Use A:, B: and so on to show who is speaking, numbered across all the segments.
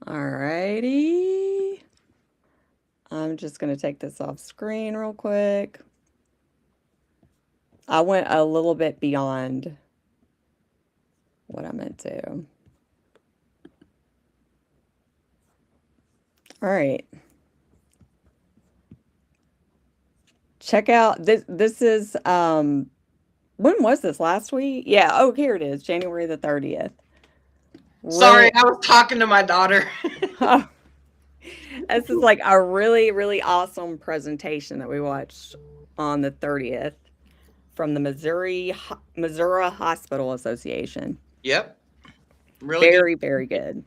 A: All righty. I'm just going to take this off screen real quick. I went a little bit beyond what I meant to. All right. Check out this. This is when was this? Last week? Yeah. Oh, here it is, January the 30th.
B: Sorry,
A: Really,
B: I was talking to my daughter.
A: this is like a really, really awesome presentation that we watched on the 30th from the Missouri Hospital Association.
B: Yep, really good.
A: Very, very good.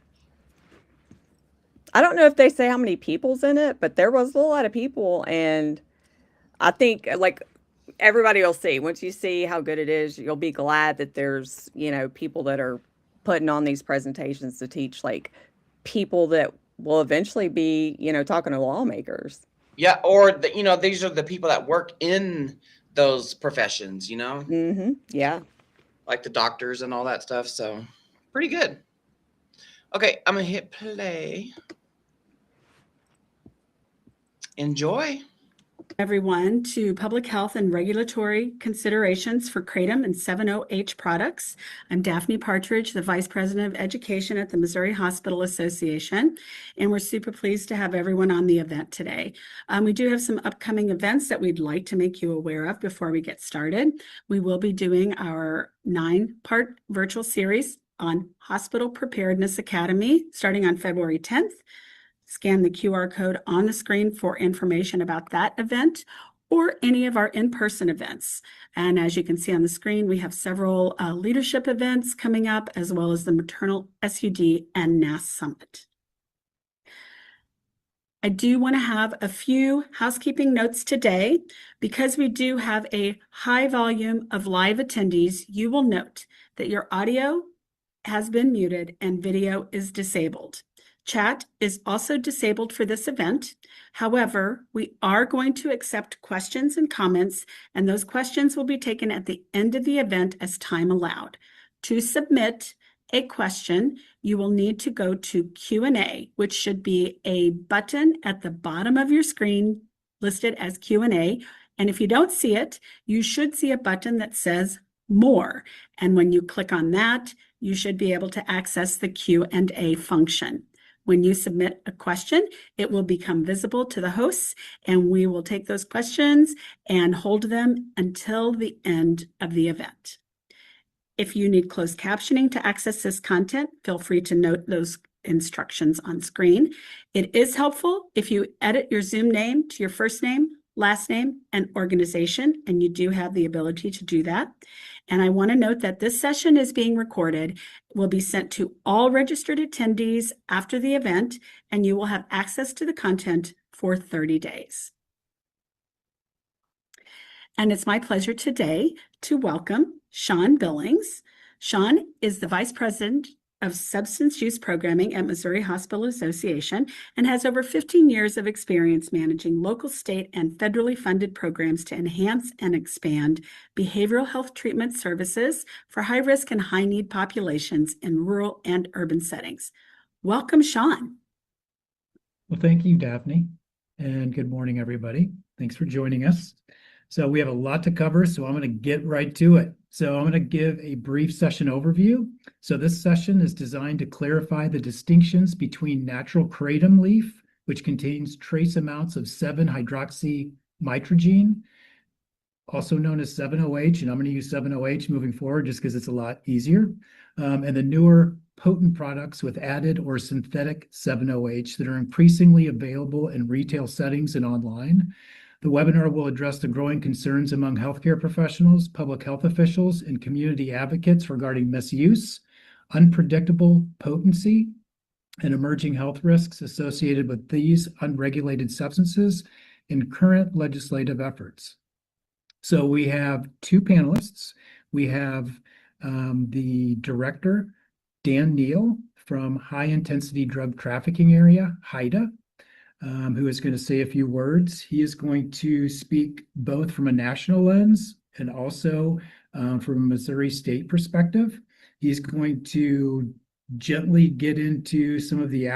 A: I don't know if they say how many people's in it, but there was a lot of people, and I think like everybody will see once you see how good it is, you'll be glad that there's people that are putting on these presentations to teach like people that will eventually be talking to lawmakers.
B: Yeah, or these are the people that work in those professions,
A: Mm-hmm. Yeah.
B: like the doctors and all that stuff. So, pretty good. Okay, I'm gonna hit play. Enjoy.
C: Everyone to Public Health and Regulatory Considerations for Kratom and 7-OH products. I'm Daphne Partridge, the Vice President of Education at the Missouri Hospital Association, and we're super pleased to have everyone on the event today. We do have some upcoming events that we'd like to make you aware of before we get started. We will be doing our 9-part virtual series on Hospital Preparedness Academy starting on February 10th. Scan the QR code on the screen for information about that event or any of our in-person events. And as you can see on the screen, we have several leadership events coming up, as well as the Maternal SUD and NAS Summit. I do want to have a few housekeeping notes today. Because we do have a high volume of live attendees, you will note that your audio has been muted and video is disabled. Chat is also disabled for this event. However, we are going to accept questions and comments, and those questions will be taken at the end of the event as time allowed. To submit a question, you will need to go to Q&A, which should be a button at the bottom of your screen listed as Q&A. And if you don't see it, you should see a button that says More. And when you click on that, you should be able to access the Q&A function. When you submit a question, it will become visible to the hosts, and we will take those questions and hold them until the end of the event. If you need closed captioning to access this content, feel free to note those instructions on screen. It is helpful if you edit your Zoom name to your first name, last name, and organization, and you do have the ability to do that. And I want to note that this session is being recorded, will be sent to all registered attendees after the event, and you will have access to the content for 30 days. And it's my pleasure today to welcome Sean Billings. Sean is the Vice President of Substance Use Programming at Missouri Hospital Association and has over 15 years of experience managing local, state, and federally funded programs to enhance and expand behavioral health treatment services for high-risk and high-need populations in rural and urban settings. Welcome, Sean.
D: Well, thank you, Daphne, and good morning, everybody. Thanks for joining us. So we have a lot to cover, so I'm going to get right to it. So I'm going to give a brief session overview. So this session is designed to clarify the distinctions between natural kratom leaf, which contains trace amounts of 7-hydroxymitragene, also known as 7-OH, and I'm going to use 7-OH moving forward just because it's a lot easier, and the newer potent products with added or synthetic 7-OH that are increasingly available in retail settings and online. The webinar will address the growing concerns among healthcare professionals, public health officials, and community advocates regarding misuse, unpredictable potency, and emerging health risks associated with these unregulated substances in current legislative efforts. So we have two panelists. We have the director, Dan Neal, from High Intensity Drug Trafficking Area, HIDTA, who is going to say a few words. He is going to speak both from a national lens and also from a Missouri state perspective. He's going to gently get into some of the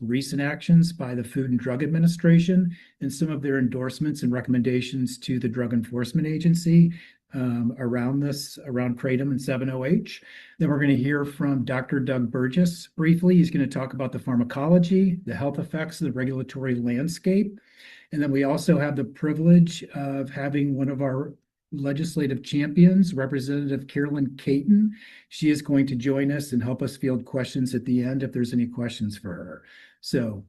D: recent actions by the Food and Drug Administration and some of their endorsements and recommendations to the Drug Enforcement Agency around Kratom and 7-OH. Then we're going to hear from Dr. Doug Burgess briefly. He's going to talk about the pharmacology, the health effects of the regulatory landscape. And then we also have the privilege of having one of our legislative champions, Representative Carolyn Caton. She is going to join us and help us field questions at the end if there's any questions for her. So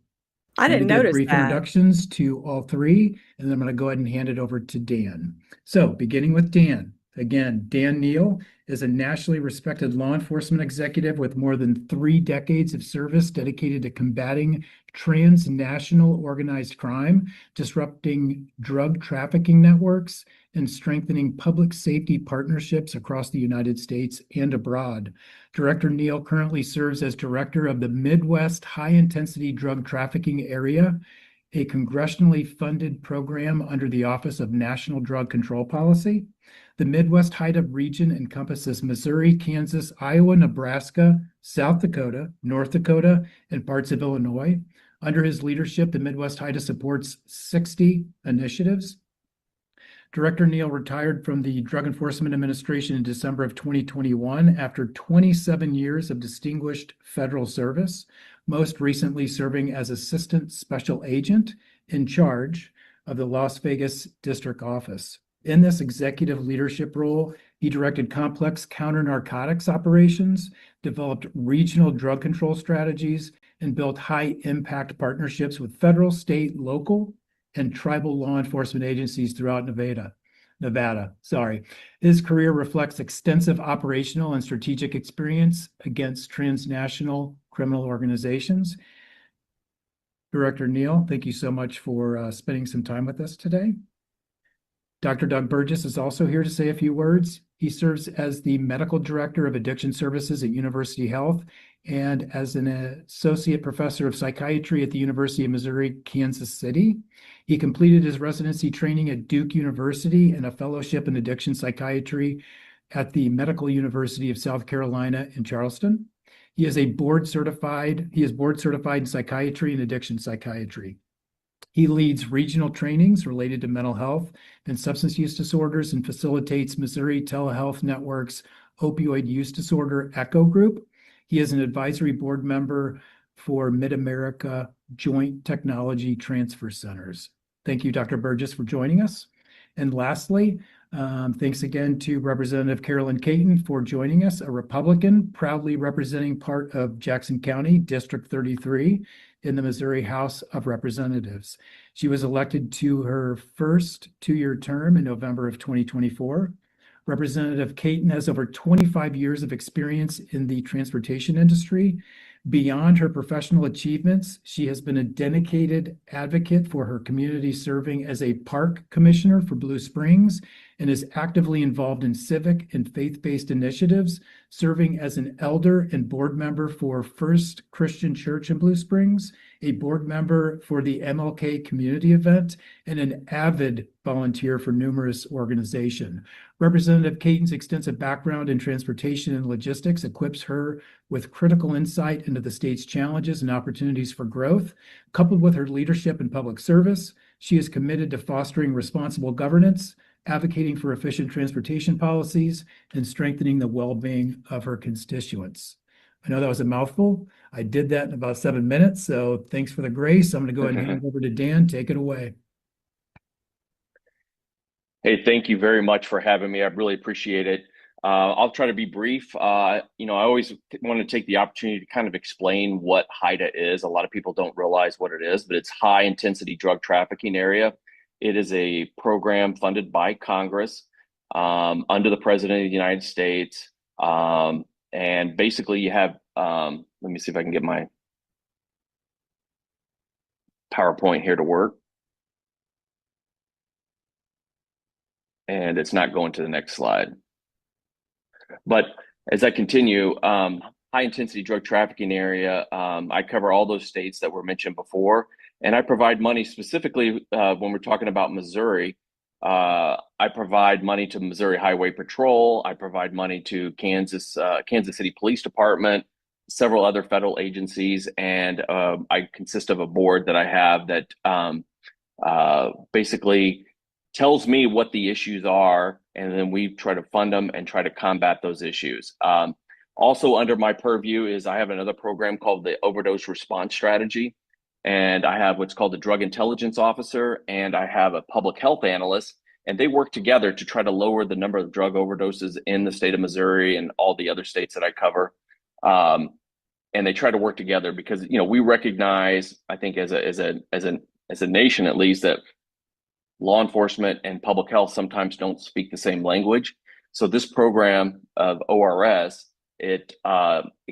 A: I didn't notice
D: brief
A: that.
D: introductions to all three, and then I'm going to go ahead and hand it over to Dan. So beginning with Dan. Again, Dan Neal is a nationally respected law enforcement executive with more than 3 decades of service dedicated to combating transnational organized crime, disrupting drug trafficking networks, and strengthening public safety partnerships across the United States and abroad. Director Neal currently serves as director of the Midwest High Intensity Drug Trafficking Area, a congressionally funded program under the Office of National Drug Control Policy. The Midwest HIDTA region encompasses Missouri, Kansas, Iowa, Nebraska, South Dakota, North Dakota, and parts of Illinois. Under his leadership, the Midwest HIDTA supports 60 initiatives. Director Neal retired from the Drug Enforcement Administration in December of 2021 after 27 years of distinguished federal service, most recently serving as Assistant Special Agent in charge of the Las Vegas District Office. In this executive leadership role, he directed complex counter-narcotics operations, developed regional drug control strategies, and built high-impact partnerships with federal, state, local, and tribal law enforcement agencies throughout Nevada. His career reflects extensive operational and strategic experience against transnational criminal organizations. Director Neal, thank you so much for spending some time with us today. Dr. Doug Burgess is also here to say a few words. He serves as the Medical Director of Addiction Services at University Health and as an Associate Professor of Psychiatry at the University of Missouri, Kansas City. He completed his residency training at Duke University and a fellowship in addiction psychiatry at the Medical University of South Carolina in Charleston. He is board certified in psychiatry and addiction psychiatry. He leads regional trainings related to mental health and substance use disorders and facilitates Missouri Telehealth Network's opioid use disorder ECHO group. He is an advisory board member for Mid-America Joint Technology Transfer Centers. Thank you, Dr. Burgess, for joining us. And lastly, thanks again to Representative Carolyn Caton for joining us, a Republican proudly representing part of Jackson County, District 33 in the Missouri House of Representatives. She was elected to her first 2-year term in November of 2024. Representative Caton has over 25 years of experience in the transportation industry. Beyond her professional achievements, she has been a dedicated advocate for her community, serving as a park commissioner for Blue Springs, and is actively involved in civic and faith-based initiatives, serving as an elder and board member for First Christian Church in Blue Springs, a board member for the MLK community event, and an avid volunteer for numerous organizations. Representative Caton's extensive background in transportation and logistics equips her with critical insight into the state's challenges and opportunities for growth. Coupled with her leadership in public service, she is committed to fostering responsible governance, advocating for efficient transportation policies, and strengthening the well-being of her constituents. I know that was a mouthful. I did that in about 7 minutes, so thanks for the grace. I'm going to go ahead and hand it over to Dan. Take it away.
E: Hey, thank you very much for having me. I really appreciate it. I'll try to be brief. I always want to take the opportunity to kind of explain what HIDTA is. A lot of people don't realize what it is, but it's High Intensity Drug Trafficking Area. It is a program funded by Congress under the President of the United States. And basically you have, let me see if I can get my PowerPoint here to work. And it's not going to the next slide. But as I continue, high intensity drug trafficking area, I cover all those states that were mentioned before, and I provide money specifically when we're talking about Missouri. I provide money to Missouri Highway Patrol. I provide money to Kansas City Police Department, several other federal agencies, and I consist of a board that I have that basically tells me what the issues are, and then we try to fund them and try to combat those issues. Also under my purview is I have another program called the Overdose Response Strategy, and I have what's called the Drug Intelligence Officer, and I have a public health analyst, and they work together to try to lower the number of drug overdoses in the state of Missouri and all the other states that I cover. And they try to work together because, you know, we recognize, I think as a nation at least, that law enforcement and public health sometimes don't speak the same language. So this program of ORS, it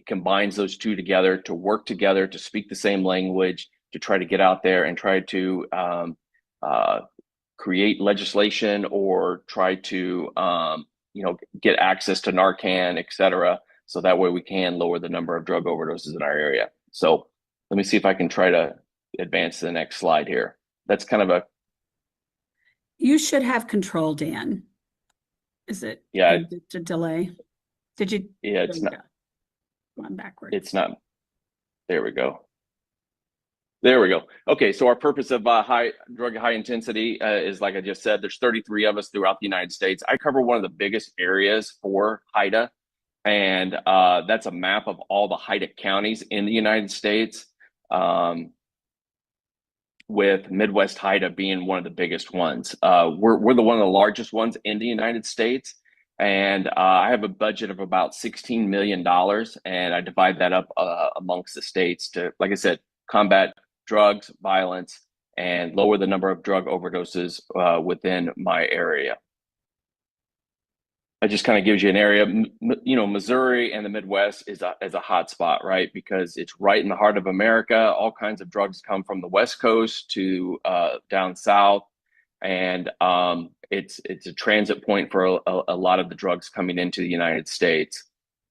E: combines those two together to work together to speak the same language, to try to get out there and try to create legislation or try to get access to Narcan, et cetera. So that way we can lower the number of drug overdoses in our area. So let me see if I can try to advance to the next slide here. That's kind of a...
C: You should have control, Dan. Is it?
E: Yeah.
C: To delay. Did you?
E: Yeah, it's not.
C: Go on backwards.
E: It's not. There we go. There we go. Okay, so our purpose of high intensity is, like I just said, there's 33 of us throughout the United States. I cover one of the biggest areas for HIDTA, and that's a map of all the HIDTA counties in the United States, with Midwest HIDTA being one of the biggest ones. We're the one of the largest ones in the United States, and I have a budget of about $16 million, and I divide that up amongst the states to, like I said, combat drugs, violence, and lower the number of drug overdoses within my area. It just kind of gives you an area. You know, Missouri and the Midwest is a hot spot, right? Because it's right in the heart of America. All kinds of drugs come from the West Coast to down south, and it's a transit point for a lot of the drugs coming into the United States.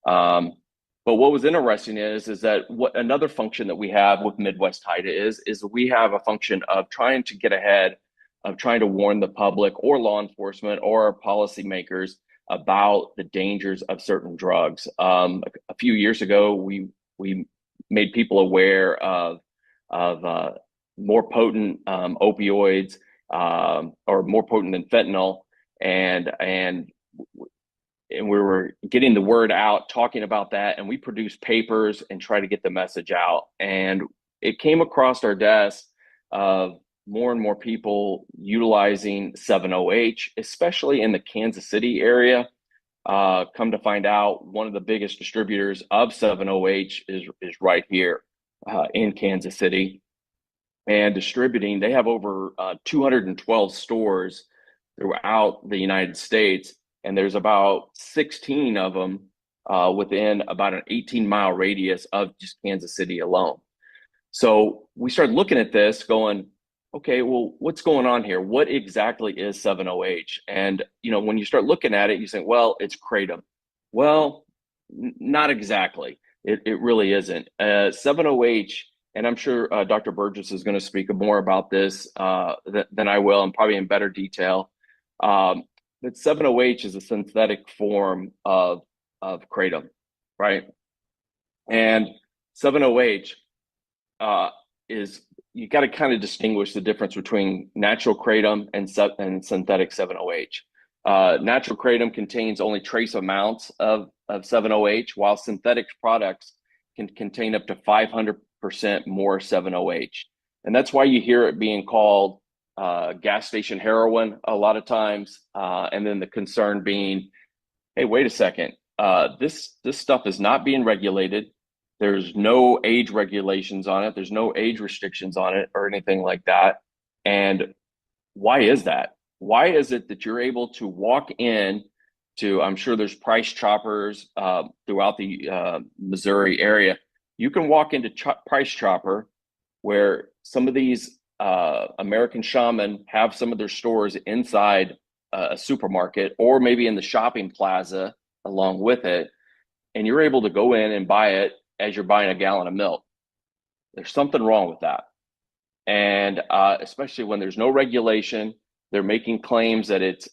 E: But what was interesting is that what another function that we have with Midwest HIDTA is we have a function of trying to get ahead of trying to warn the public or law enforcement or policymakers about the dangers of certain drugs. A few years ago, we made people aware of more potent opioids, or more potent than fentanyl, and we were getting the word out, talking about that, and we produced papers and try to get the message out. And it came across our desk of more and more people utilizing 7-OH, especially in the Kansas City area. Come to find out, one of the biggest distributors of 7-OH is right here in Kansas City. And distributing, they have over 212 stores throughout the United States, and there's about 16 of them within about an 18-mile radius of just Kansas City alone. So we started looking at this going, okay, well, what's going on here? What exactly is 7-OH? And, you know, when you start looking at it, you think, well, it's kratom. Well, not exactly. It really isn't. 7-OH, and I'm sure Dr. Burgess is going to speak more about this than I will, and probably in better detail. But 7-OH is a synthetic form of kratom, right? And 7-OH is, you got to kind of distinguish the difference between natural kratom and synthetic 7-OH. Natural kratom contains only trace amounts of 7-OH, while synthetic products can contain up to 500% more 7-OH. And that's why you hear it being called gas station heroin a lot of times. And then the concern being, hey, wait a second, this stuff is not being regulated. There's no age regulations on it. There's no age restrictions on it or anything like that. And why is that? Why is it that you're able to walk in to, I'm sure there's price choppers throughout the Missouri area. You can walk into Price Chopper, where some of these American Shaman have some of their stores inside a supermarket, or maybe in the shopping plaza along with it, and you're able to go in and buy it as you're buying a gallon of milk. There's something wrong with that. And especially when there's no regulation, they're making claims that it's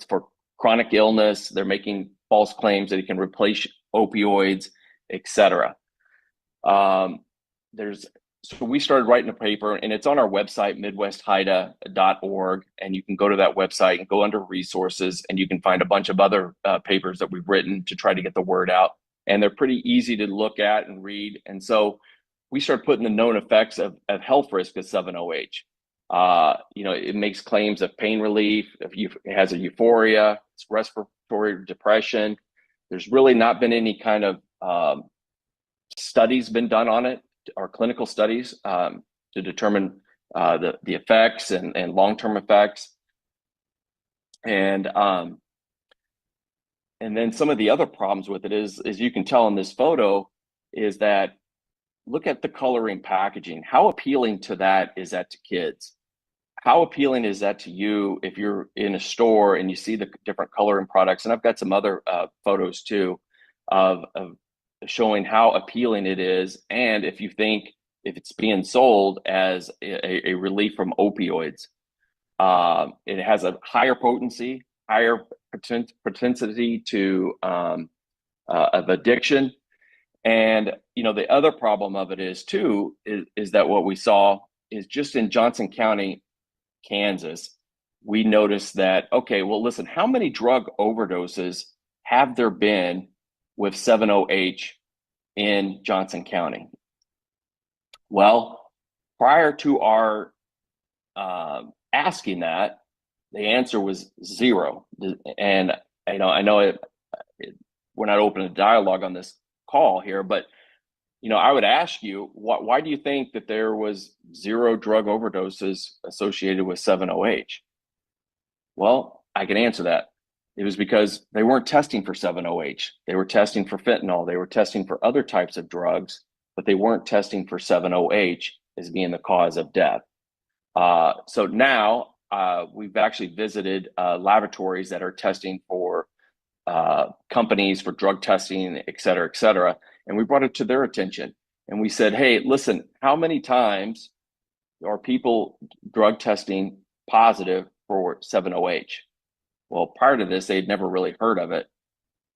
E: for chronic illness. They're making false claims that it can replace opioids, etc. So we started writing a paper, and it's on our website, midwesthida.org, and you can go to that website and go under resources, and you can find a bunch of other papers that we've written to try to get the word out. And they're pretty easy to look at and read. And so we started putting the known effects of health risk of 7-OH. It makes claims of pain relief, it has a euphoria, it's respiratory depression. There's really not been any kind of studies been done on it, or clinical studies to determine the effects and long-term effects. And then some of the other problems with it is, as you can tell in this photo, is that look at the coloring packaging. How appealing to that is that to kids? How appealing is that to you if you're in a store and you see the different coloring products? And I've got some other photos too of showing how appealing it is, and if it's being sold as a relief from opioids. It has a higher potency, higher propensity to of addiction. And the other problem of it is too is that what we saw is just in Johnson County, Kansas, we noticed that, okay, well, listen, how many drug overdoses have there been with 7-OH in Johnson County? Well, prior to our asking that, the answer was 0. And I know we're not open to dialogue on this call here, but I would ask you, why do you think that there was 0 drug overdoses associated with 7-OH? Well, I can answer that. It was because they weren't testing for 7-OH. They were testing for fentanyl. They were testing for other types of drugs, but they weren't testing for 7-OH as being the cause of death. So now we've actually visited laboratories that are testing for companies for drug testing, et cetera, and we brought it to their attention. And we said, hey, listen, how many times are people drug testing positive for 7-OH? Well, prior to this, they'd never really heard of it.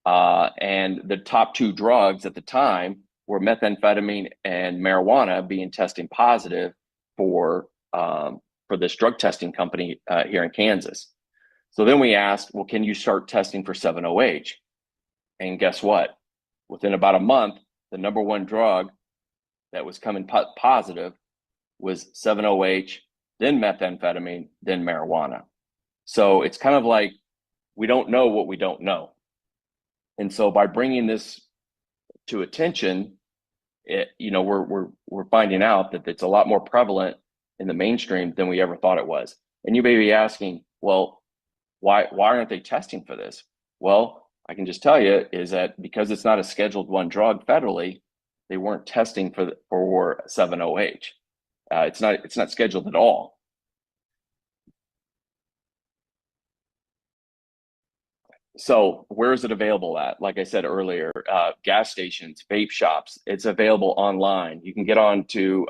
E: And the top 2 drugs at the time were methamphetamine and marijuana being testing positive for this drug testing company here in Kansas. So then we asked, well, can you start testing for 7-OH? And guess what? Within about a month, the number 1 drug that was coming positive was 7-OH, then methamphetamine, then marijuana. So it's kind of like we don't know what we don't know. And so by bringing this to attention, we're finding out that it's a lot more prevalent in the mainstream than we ever thought it was. And you may be asking, well, why aren't they testing for this? Well, I can just tell you is that because it's not a Scheduled 1 drug federally, they weren't testing for 7-OH. It's not scheduled at all. So where is it available at? Like I said earlier, gas stations, vape shops. It's available online. You can get on to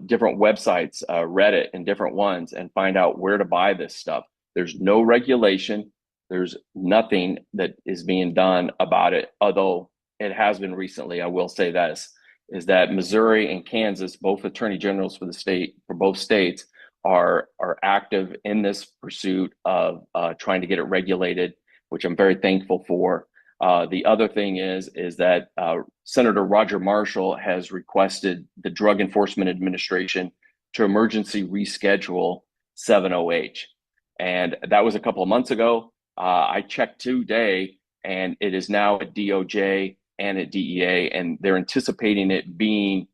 E: different websites, Reddit and different ones, and find out where to buy this stuff. There's no regulation. There's nothing that is being done about it, although it has been recently. I will say this, is that Missouri and Kansas, both attorney generals for both states, are active in this pursuit of trying to get it regulated, which I'm very thankful for. The other thing is that Senator Roger Marshall has requested the Drug Enforcement Administration to emergency reschedule 7-OH. And that was a couple of months ago. I checked today, and it is now at DOJ and at DEA, and they're anticipating it being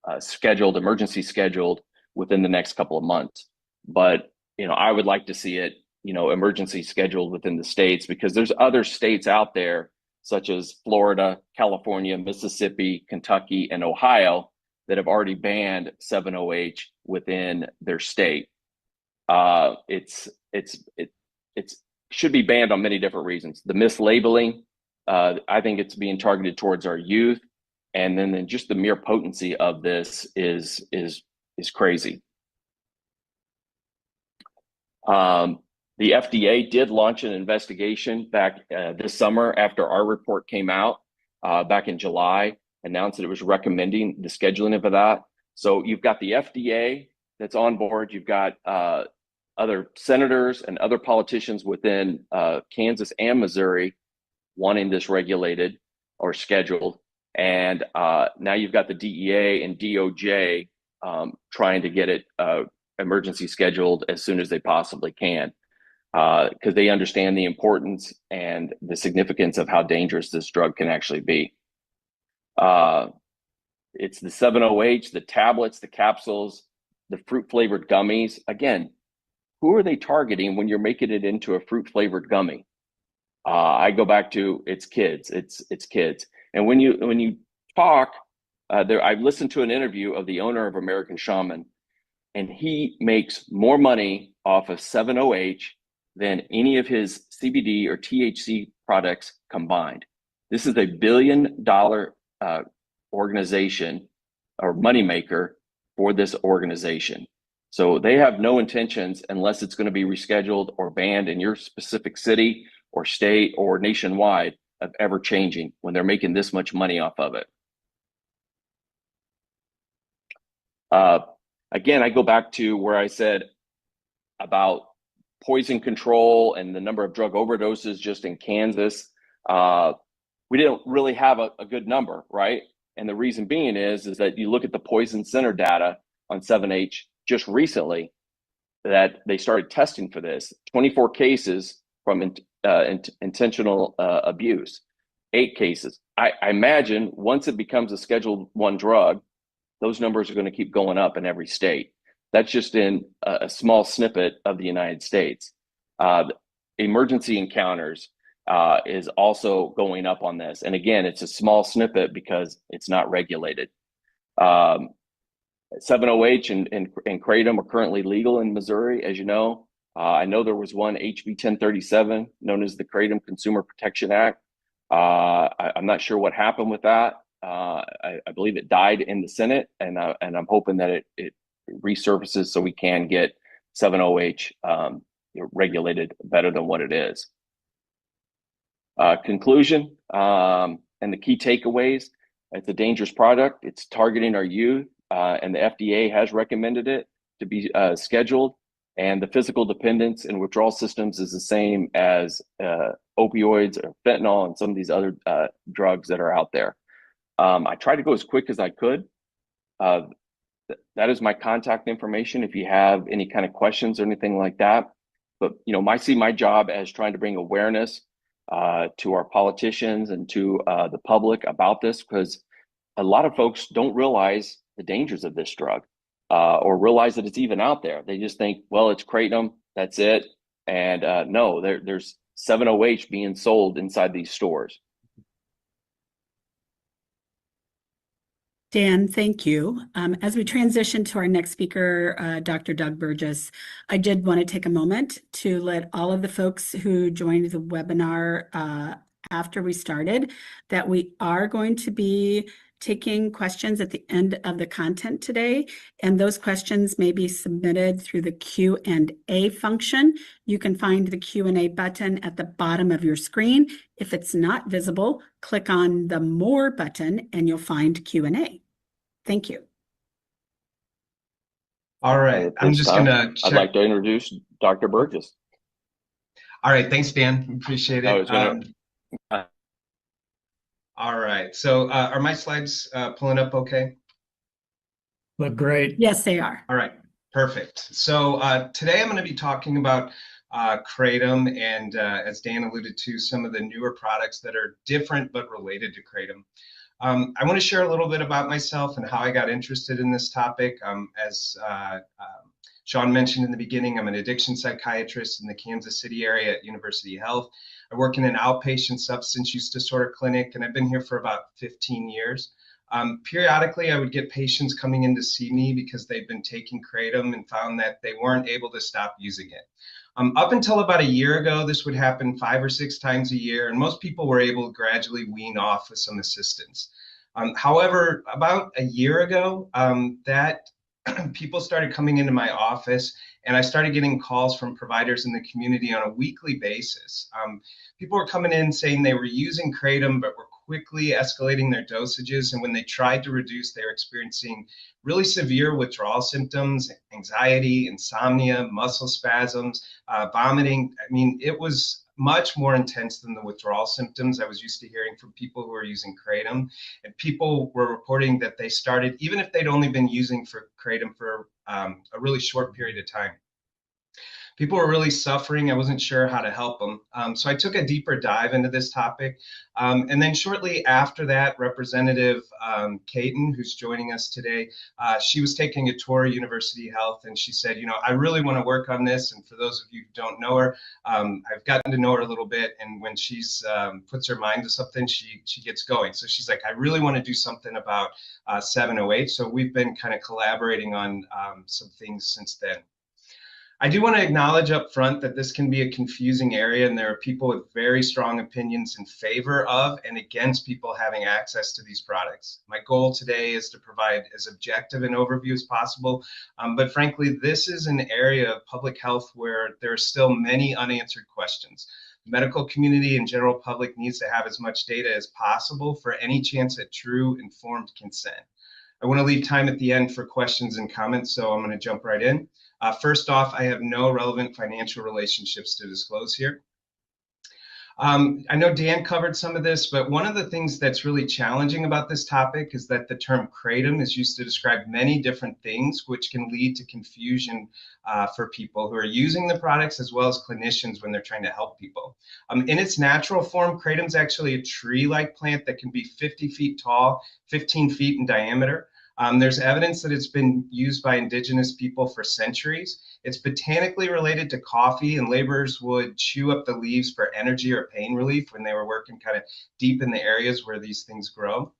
E: emergency scheduled within the next couple of months. But, I would like to see it, emergency scheduled within the states, because there's other states out there, such as Florida, California, Mississippi, Kentucky, and Ohio, that have already banned 7-OH within their state. It should be banned on many different reasons. The mislabeling, I think it's being targeted towards our youth, and then just the mere potency of this is crazy. The FDA did launch an investigation back this summer after our report came out back in July, announced that it was recommending the scheduling of that. So you've got the FDA that's on board. You've got other senators and other politicians within Kansas and Missouri wanting this regulated or scheduled. And now you've got the DEA and DOJ trying to get it emergency scheduled as soon as they possibly can, because they understand the importance and the significance of how dangerous this drug can actually be. It's the 7-OH, the tablets, the capsules, the fruit flavored gummies. Again, who are they targeting when you're making it into a fruit flavored gummy? I go back to it's kids. It's kids. And when you talk, I've listened to an interview of the owner of American Shaman, and he makes more money off of 7-OH than any of his CBD or THC products combined. This is $1 billion organization or moneymaker for this organization. So they have no intentions, unless it's going to be rescheduled or banned in your specific city or state or nationwide, of ever changing when they're making this much money off of it. Again, I go back to where I said about poison control and the number of drug overdoses just in Kansas. We didn't really have a good number, right? And the reason being is that you look at the poison center data on 7-H just recently, that they started testing for this. 24 cases from intentional abuse, 8 cases. I imagine once it becomes a Schedule I drug, those numbers are going to keep going up in every state. That's just in a small snippet of the United States. Emergency encounters is also going up on this. And again, it's a small snippet because it's not regulated. 7-OH and Kratom are currently legal in Missouri, as you know. I know there was one, HB 1037, known as the Kratom Consumer Protection Act. I'm not sure what happened with that. I believe it died in the Senate, and I'm hoping that it resurfaces so we can get 7-OH regulated better than what it is. Conclusion and the key takeaways: it's a dangerous product. It's targeting our youth, and the FDA has recommended it to be scheduled. And the physical dependence and withdrawal systems is the same as opioids or fentanyl and some of these other drugs that are out there. I tried to go as quick as I could. That is my contact information if you have any kind of questions or anything like that. But I see my job as trying to bring awareness to our politicians and to the public about this, because a lot of folks don't realize the dangers of this drug or realize that it's even out there. They just think, well, it's Kratom, that's it. And no, there's 7-OH being sold inside these stores.
C: Dan, thank you. As we transition to our next speaker, Dr. Doug Burgess, I did want to take a moment to let all of the folks who joined the webinar after we started that we are going to be taking questions at the end of the content today, and those questions may be submitted through the Q&A function. You can find the Q&A button at the bottom of your screen. If it's not visible, click on the More button and you'll find Q&A. Thank you.
F: All right, I'm just gonna check.
E: I'd like to introduce Dr. Burgess.
F: All right, thanks, Dan. Appreciate it. All right, so are my slides pulling up okay?
D: Look great.
C: Yes, they are.
F: All right, perfect. So today I'm going to be talking about Kratom and, as Dan alluded to, some of the newer products that are different but related to Kratom. I want to share a little bit about myself and how I got interested in this topic. As Sean mentioned in the beginning, I'm an addiction psychiatrist in the Kansas City area at University Health. I work in an outpatient substance use disorder clinic, and I've been here for about 15 years. Periodically, I would get patients coming in to see me because they'd been taking Kratom and found that they weren't able to stop using it. Up until about a year ago, this would happen 5 or 6 times a year, and most people were able to gradually wean off with some assistance. However, about a year ago, that people started coming into my office, and I started getting calls from providers in the community on a weekly basis. People were coming in saying they were using Kratom, but were quickly escalating their dosages. And when they tried to reduce, they were experiencing really severe withdrawal symptoms, anxiety, insomnia, muscle spasms, vomiting. I mean, it was much more intense than the withdrawal symptoms I was used to hearing from people who were using Kratom. And people were reporting that they started, even if they'd only been using Kratom for a really short period of time. People were really suffering. I wasn't sure how to help them. So I took a deeper dive into this topic. And then shortly after that, Representative Caton, who's joining us today, she was taking a tour of University Health, and she said, you know, I really want to work on this. And for those of you who don't know her, I've gotten to know her a little bit. And when she's puts her mind to something, she gets going. So she's like, I really want to do something about 708. So we've been kind of collaborating on some things since then. I do want to acknowledge up front that this can be a confusing area, and there are people with very strong opinions in favor of and against people having access to these products. My goal today is to provide as objective an overview as possible, but frankly, this is an area of public health where there are still many unanswered questions. The medical community and general public needs to have as much data as possible for any chance at true informed consent. I want to leave time at the end for questions and comments, so I'm going to jump right in. First off, I have no relevant financial relationships to disclose here. I know Dan covered some of this, but one of the things that's really challenging about this topic is that the term Kratom is used to describe many different things, which can lead to confusion for people who are using the products as well as clinicians when they're trying to help people. In its natural form, Kratom is actually a tree-like plant that can be 50 feet tall, 15 feet in diameter. There's evidence that it's been used by indigenous people for centuries. It's botanically related to coffee, and laborers would chew up the leaves for energy or pain relief when they were working kind of deep in the areas where these things grow.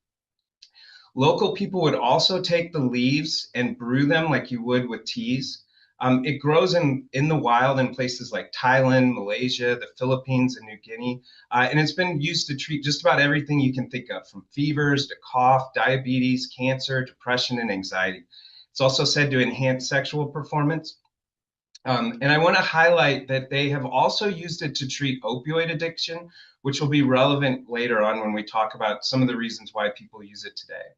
F: Local people would also take the leaves and brew them like you would with teas. It grows in the wild in places like Thailand, Malaysia, the Philippines, and New Guinea. And it's been used to treat just about everything you can think of, from fevers to cough, diabetes, cancer, depression, and anxiety. It's also said to enhance sexual performance. And I want to highlight that they have also used it to treat opioid addiction, which will be relevant later on when we talk about some of the reasons why people use it today.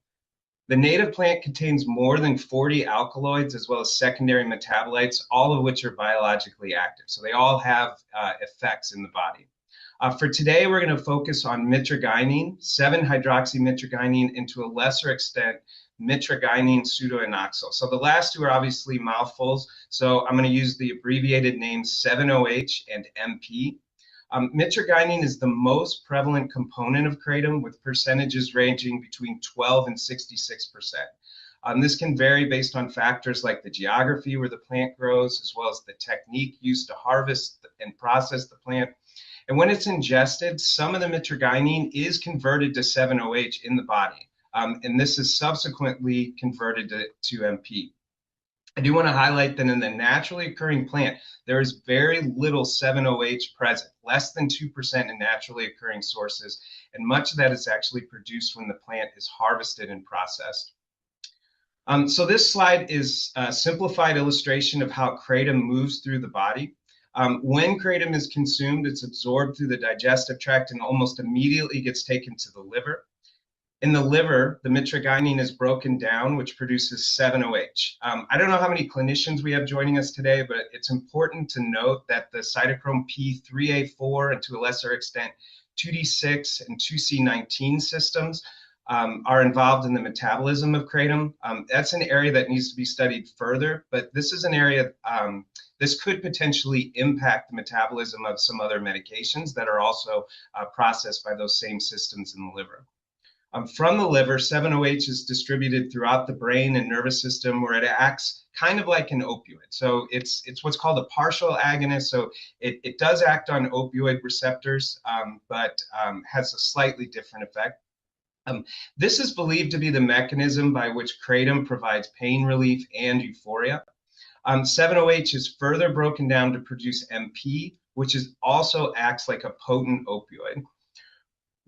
F: The native plant contains more than 40 alkaloids as well as secondary metabolites, all of which are biologically active. So they all have effects in the body. For today, we're going to focus on mitragynine, 7-hydroxymitragynine, and to a lesser extent, mitragynine pseudoinoxyl. So the last two are obviously mouthfuls. So I'm going to use the abbreviated names 7-OH and MP. Mitragynine is the most prevalent component of Kratom, with percentages ranging between 12 and 66%. This can vary based on factors like the geography where the plant grows, as well as the technique used to harvest and process the plant. And when it's ingested, some of the mitragynine is converted to 7-OH in the body, and this is subsequently converted to MP. I do want to highlight that in the naturally occurring plant, there is very little 7-OH present, less than 2% in naturally occurring sources, and much of that is actually produced when the plant is harvested and processed. So this slide is a simplified illustration of how Kratom moves through the body. When Kratom is consumed, it's absorbed through the digestive tract and almost immediately gets taken to the liver. In the liver, the mitragynine is broken down, which produces 7-OH. I don't know how many clinicians we have joining us today, but it's important to note that the cytochrome P3A4 and to a lesser extent 2D6 and 2C19 systems are involved in the metabolism of Kratom. That's an area that needs to be studied further, but this is an area, this could potentially impact the metabolism of some other medications that are also processed by those same systems in the liver. From the liver, 7-OH is distributed throughout the brain and nervous system, where it acts kind of like an opioid. So it's what's called a partial agonist. So it does act on opioid receptors, but has a slightly different effect. This is believed to be the mechanism by which Kratom provides pain relief and euphoria. 7-OH is further broken down to produce MP, which also acts like a potent opioid.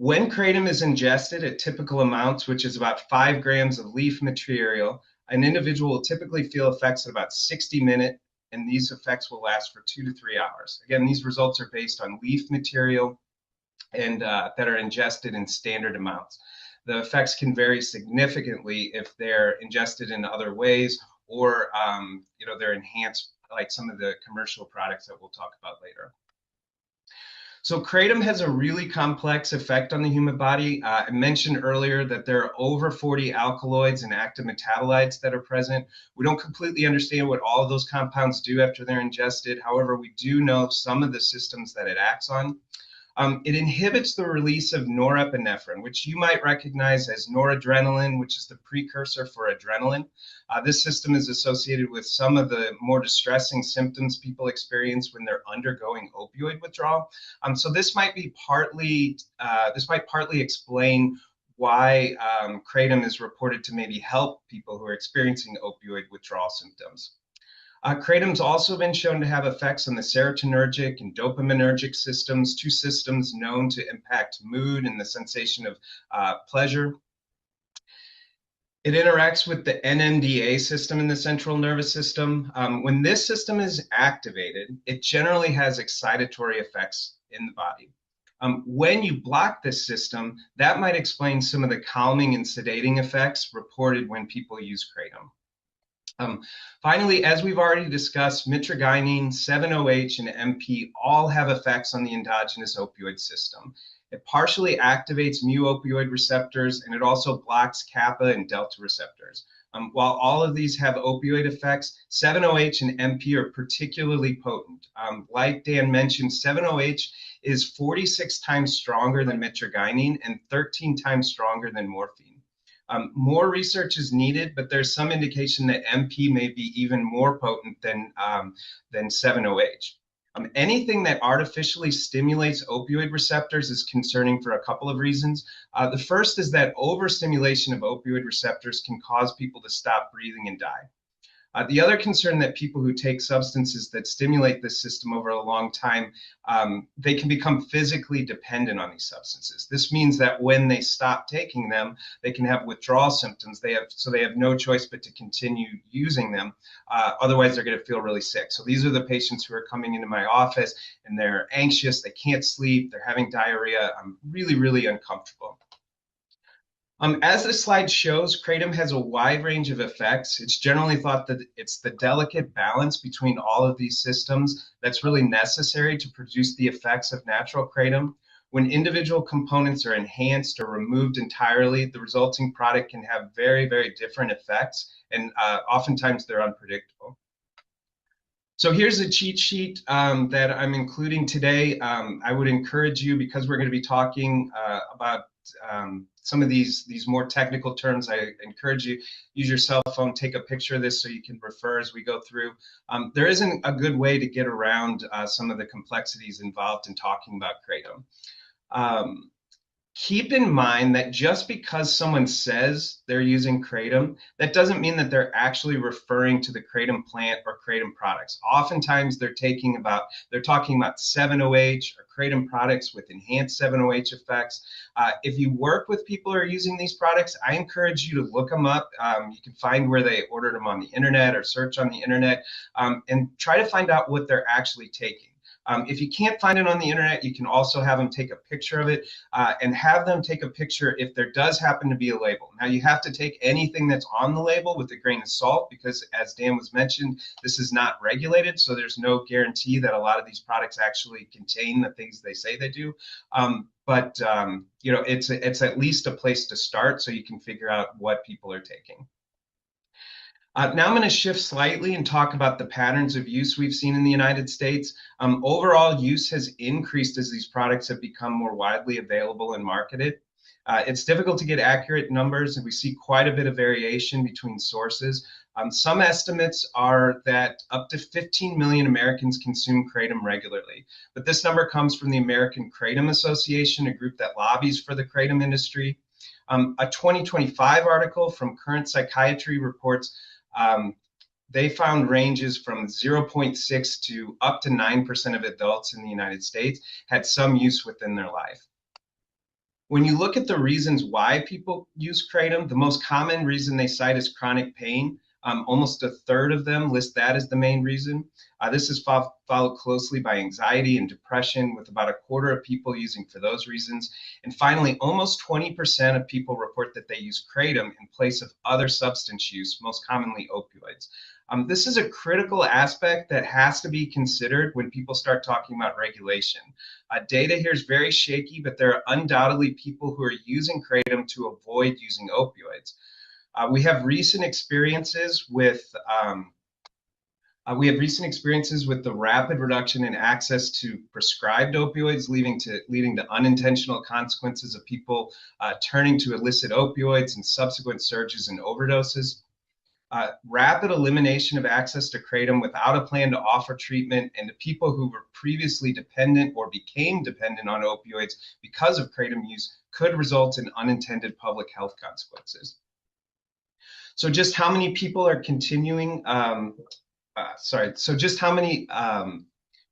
F: When Kratom is ingested at typical amounts, which is about 5 grams of leaf material, An individual will typically feel effects at about 60 minutes, and these effects will last for 2 to 3 hours. Again, these results are based on leaf material and that are ingested in standard amounts. The effects can vary significantly if they're ingested in other ways, or they're enhanced like some of the commercial products that we'll talk about later. So kratom has a really complex effect on the human body. I mentioned earlier that there are over 40 alkaloids and active metabolites that are present. We don't completely understand what all of those compounds do after they're ingested. However, we do know some of the systems that it acts on. It inhibits the release of norepinephrine, which you might recognize as noradrenaline, which is the precursor for adrenaline. This system is associated with some of the more distressing symptoms people experience when they're undergoing opioid withdrawal. So this might partly explain why kratom is reported to maybe help people who are experiencing opioid withdrawal symptoms. Kratom's also been shown to have effects on the serotonergic and dopaminergic systems, two systems known to impact mood and the sensation of pleasure. It interacts with the NMDA system in the central nervous system. When this system is activated, it generally has excitatory effects in the body. When you block this system, that might explain some of the calming and sedating effects reported when people use kratom. Finally, as we've already discussed, mitragynine, 7-OH, and MP all have effects on the endogenous opioid system. It partially activates mu-opioid receptors, and it also blocks kappa and delta receptors. While all of these have opioid effects, 7-OH and MP are particularly potent. Like Dan mentioned, 7-OH is 46 times stronger than mitragynine and 13 times stronger than morphine. More research is needed, but there's some indication that MP may be even more potent than 7-OH. Anything that artificially stimulates opioid receptors is concerning for a couple of reasons. The first is that overstimulation of opioid receptors can cause people to stop breathing and die. The other concern that people who take substances that stimulate this system over a long time, they can become physically dependent on these substances. This means that when they stop taking them, they can have withdrawal symptoms. So they have no choice but to continue using them. Otherwise, they're going to feel really sick. So these are the patients who are coming into my office and they're anxious, they can't sleep, they're having diarrhea. I'm really, really uncomfortable. As this slide shows, kratom has a wide range of effects. It's generally thought that it's the delicate balance between all of these systems that's really necessary to produce the effects of natural kratom. When individual components are enhanced or removed entirely, the resulting product can have very, very different effects, and oftentimes they're unpredictable. So here's a cheat sheet that I'm including today. I would encourage you, because we're going to be talking about some of these more technical terms, I encourage you, use your cell phone, take a picture of this so you can refer as we go through. There isn't a good way to get around some of the complexities involved in talking about kratom. Keep in mind that just because someone says they're using kratom, that doesn't mean that they're actually referring to the kratom plant or kratom products. Oftentimes they're talking about 7-OH or kratom products with enhanced 7-OH effects. If you work with people who are using these products, I encourage you to look them up. You can find where they ordered them on the internet or search on the internet, and try to find out what they're actually taking. If you can't find it on the internet, you can also have them take a picture of it, and have them take a picture if there does happen to be a label. Now, you have to take anything that's on the label with a grain of salt, because as Dan was mentioned, this is not regulated, so there's no guarantee that a lot of these products actually contain the things they say they do. But it's at least a place to start so you can figure out what people are taking. Now I'm going to shift slightly and talk about the patterns of use we've seen in the United States. Overall use has increased as these products have become more widely available and marketed. It's difficult to get accurate numbers, and we see quite a bit of variation between sources. Some estimates are that up to 15 million Americans consume kratom regularly, but this number comes from the American Kratom Association, a group that lobbies for the kratom industry. A 2025 article from Current Psychiatry reports they found ranges from 0.6 to up to 9% of adults in the United States had some use within their life. When you look at the reasons why people use kratom, the most common reason they cite is chronic pain. Almost a third of them list that as the main reason. This is followed closely by anxiety and depression, with about a quarter of people using for those reasons. And finally, almost 20% of people report that they use kratom in place of other substance use, most commonly opioids. This is a critical aspect that has to be considered when people start talking about regulation. Data here is very shaky, but there are undoubtedly people who are using kratom to avoid using opioids. We have recent experiences with the rapid reduction in access to prescribed opioids, leading to unintentional consequences of people turning to illicit opioids and subsequent surges in overdoses. Rapid elimination of access to kratom without a plan to offer treatment, and to people who were previously dependent or became dependent on opioids because of kratom use, could result in unintended public health consequences. So just how many people are continuing,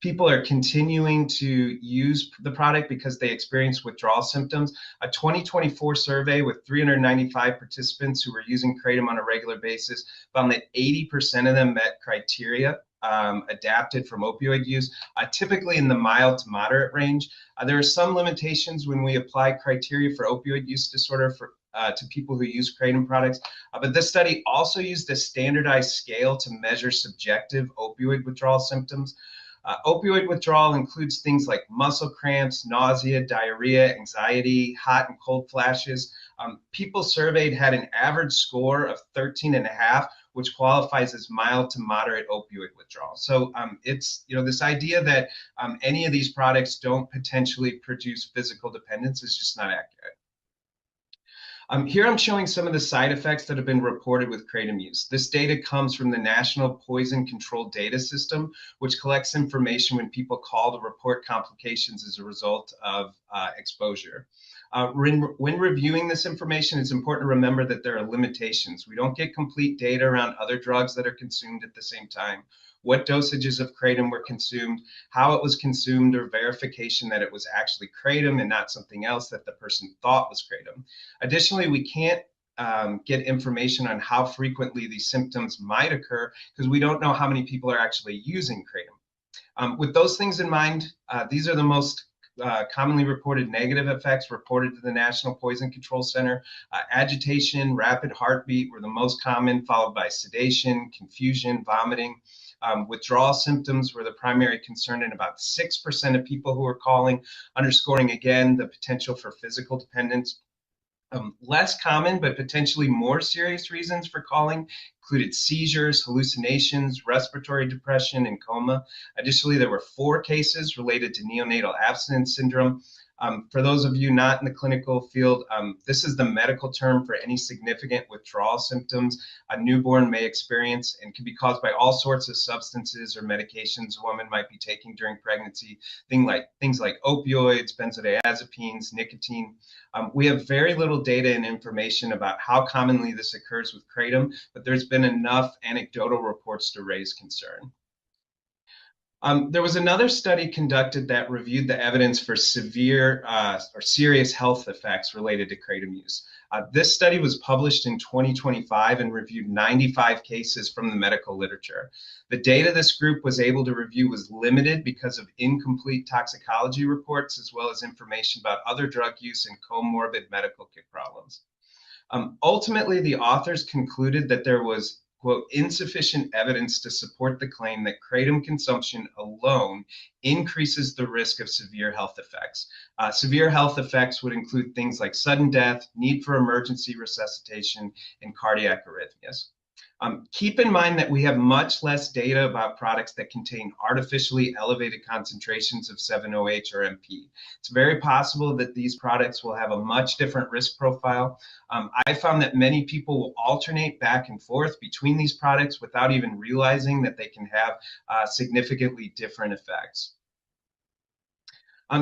F: people are continuing to use the product because they experience withdrawal symptoms. A 2024 survey with 395 participants who were using kratom on a regular basis found that 80% of them met criteria adapted from opioid use, typically in the mild to moderate range. There are some limitations when we apply criteria for opioid use disorder to people who use kratom products, but this study also used a standardized scale to measure subjective opioid withdrawal symptoms. Opioid withdrawal includes things like muscle cramps, nausea, diarrhea, anxiety, hot and cold flashes. People surveyed had an average score of 13.5, which qualifies as mild to moderate opioid withdrawal. So it's, this idea that any of these products don't potentially produce physical dependence is just not accurate. Here I'm showing some of the side effects that have been reported with kratom use. This data comes from the National Poison Control Data System, which collects information when people call to report complications as a result of exposure. When reviewing this information, it's important to remember that there are limitations. We don't get complete data around other drugs that are consumed at the same time, what dosages of kratom were consumed, how it was consumed, or verification that it was actually kratom and not something else that the person thought was kratom. Additionally, we can't get information on how frequently these symptoms might occur because we don't know how many people are actually using kratom. With those things in mind, these are the most commonly reported negative effects reported to the National Poison Control Center. Agitation, rapid heartbeat were the most common, followed by sedation, confusion, vomiting. Withdrawal symptoms were the primary concern in about 6% of people who were calling, underscoring again the potential for physical dependence. Less common but potentially more serious reasons for calling included seizures, hallucinations, respiratory depression, and coma. Additionally, there were 4 cases related to neonatal abstinence syndrome. For those of you not in the clinical field, this is the medical term for any significant withdrawal symptoms a newborn may experience and can be caused by all sorts of substances or medications a woman might be taking during pregnancy, things like opioids, benzodiazepines, nicotine. We have very little data and information about how commonly this occurs with kratom, but there's been enough anecdotal reports to raise concern. There was another study conducted that reviewed the evidence for severe or serious health effects related to kratom use. This study was published in 2025 and reviewed 95 cases from the medical literature. The data this group was able to review was limited because of incomplete toxicology reports, as well as information about other drug use and comorbid medical problems. Ultimately, the authors concluded that there was, quote, insufficient evidence to support the claim that kratom consumption alone increases the risk of severe health effects. Severe health effects would include things like sudden death, need for emergency resuscitation, and cardiac arrhythmias. Keep in mind that we have much less data about products that contain artificially elevated concentrations of 7-OH or MP. It's very possible that these products will have a much different risk profile. I found that many people will alternate back and forth between these products without even realizing that they can have significantly different effects.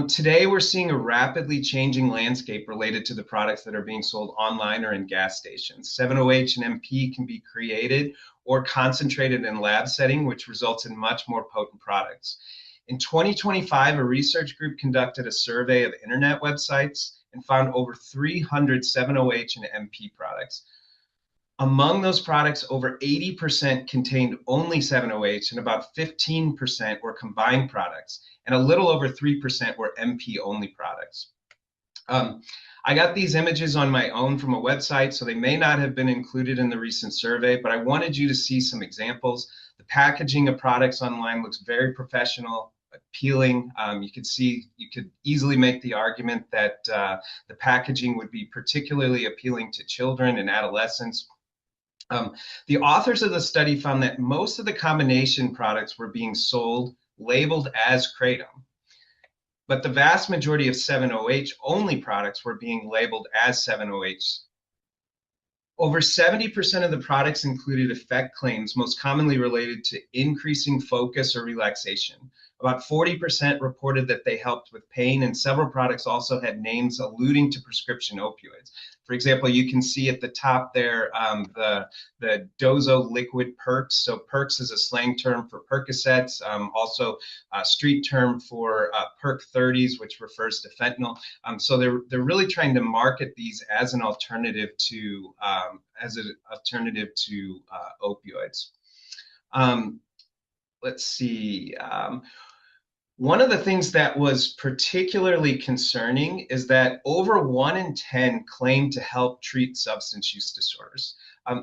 F: Today, we're seeing a rapidly changing landscape related to the products that are being sold online or in gas stations. 7-OH and MP can be created or concentrated in lab setting, which results in much more potent products. In 2025, a research group conducted a survey of internet websites and found over 300 7-OH and MP products. Among those products, over 80% contained only 7-OH, and about 15% were combined products, and a little over 3% were MP-only products. I got these images on my own from a website, so they may not have been included in the recent survey, but I wanted you to see some examples. The packaging of products online looks very professional, appealing. You could easily make the argument that the packaging would be particularly appealing to children and adolescents. The authors of the study found that most of the combination products were being sold labeled as Kratom, but the vast majority of 7-OH only products were being labeled as 7-OH. Over 70% of the products included effect claims, most commonly related to increasing focus or relaxation. About 40% reported that they helped with pain, and several products also had names alluding to prescription opioids. For example, you can see at the top there the Dozo liquid Perks. So Perks is a slang term for Percocets, also a street term for Perk 30s, which refers to fentanyl. So they're really trying to market these as an alternative to opioids. Let's see. One of the things that was particularly concerning is that over 1 in 10 claim to help treat substance use disorders.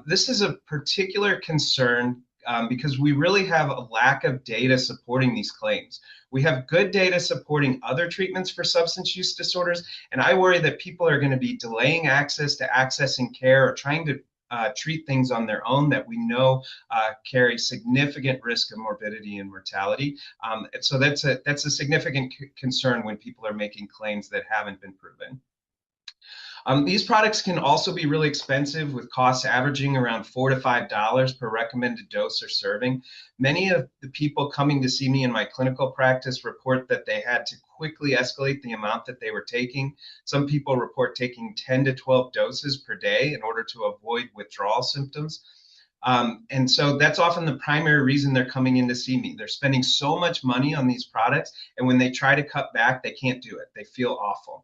F: This is a particular concern because we really have a lack of data supporting these claims. We have good data supporting other treatments for substance use disorders, and I worry that people are going to be delaying access to accessing care or trying to treat things on their own that we know carry significant risk of morbidity and mortality. So that's a significant concern when people are making claims that haven't been proven. These products can also be really expensive, with costs averaging around $4 to $5 per recommended dose or serving. Many of the people coming to see me in my clinical practice report that they had to quickly escalate the amount that they were taking. Some people report taking 10 to 12 doses per day in order to avoid withdrawal symptoms. And so that's often the primary reason they're coming in to see me. They're spending so much money on these products, and when they try to cut back, they can't do it. They feel awful.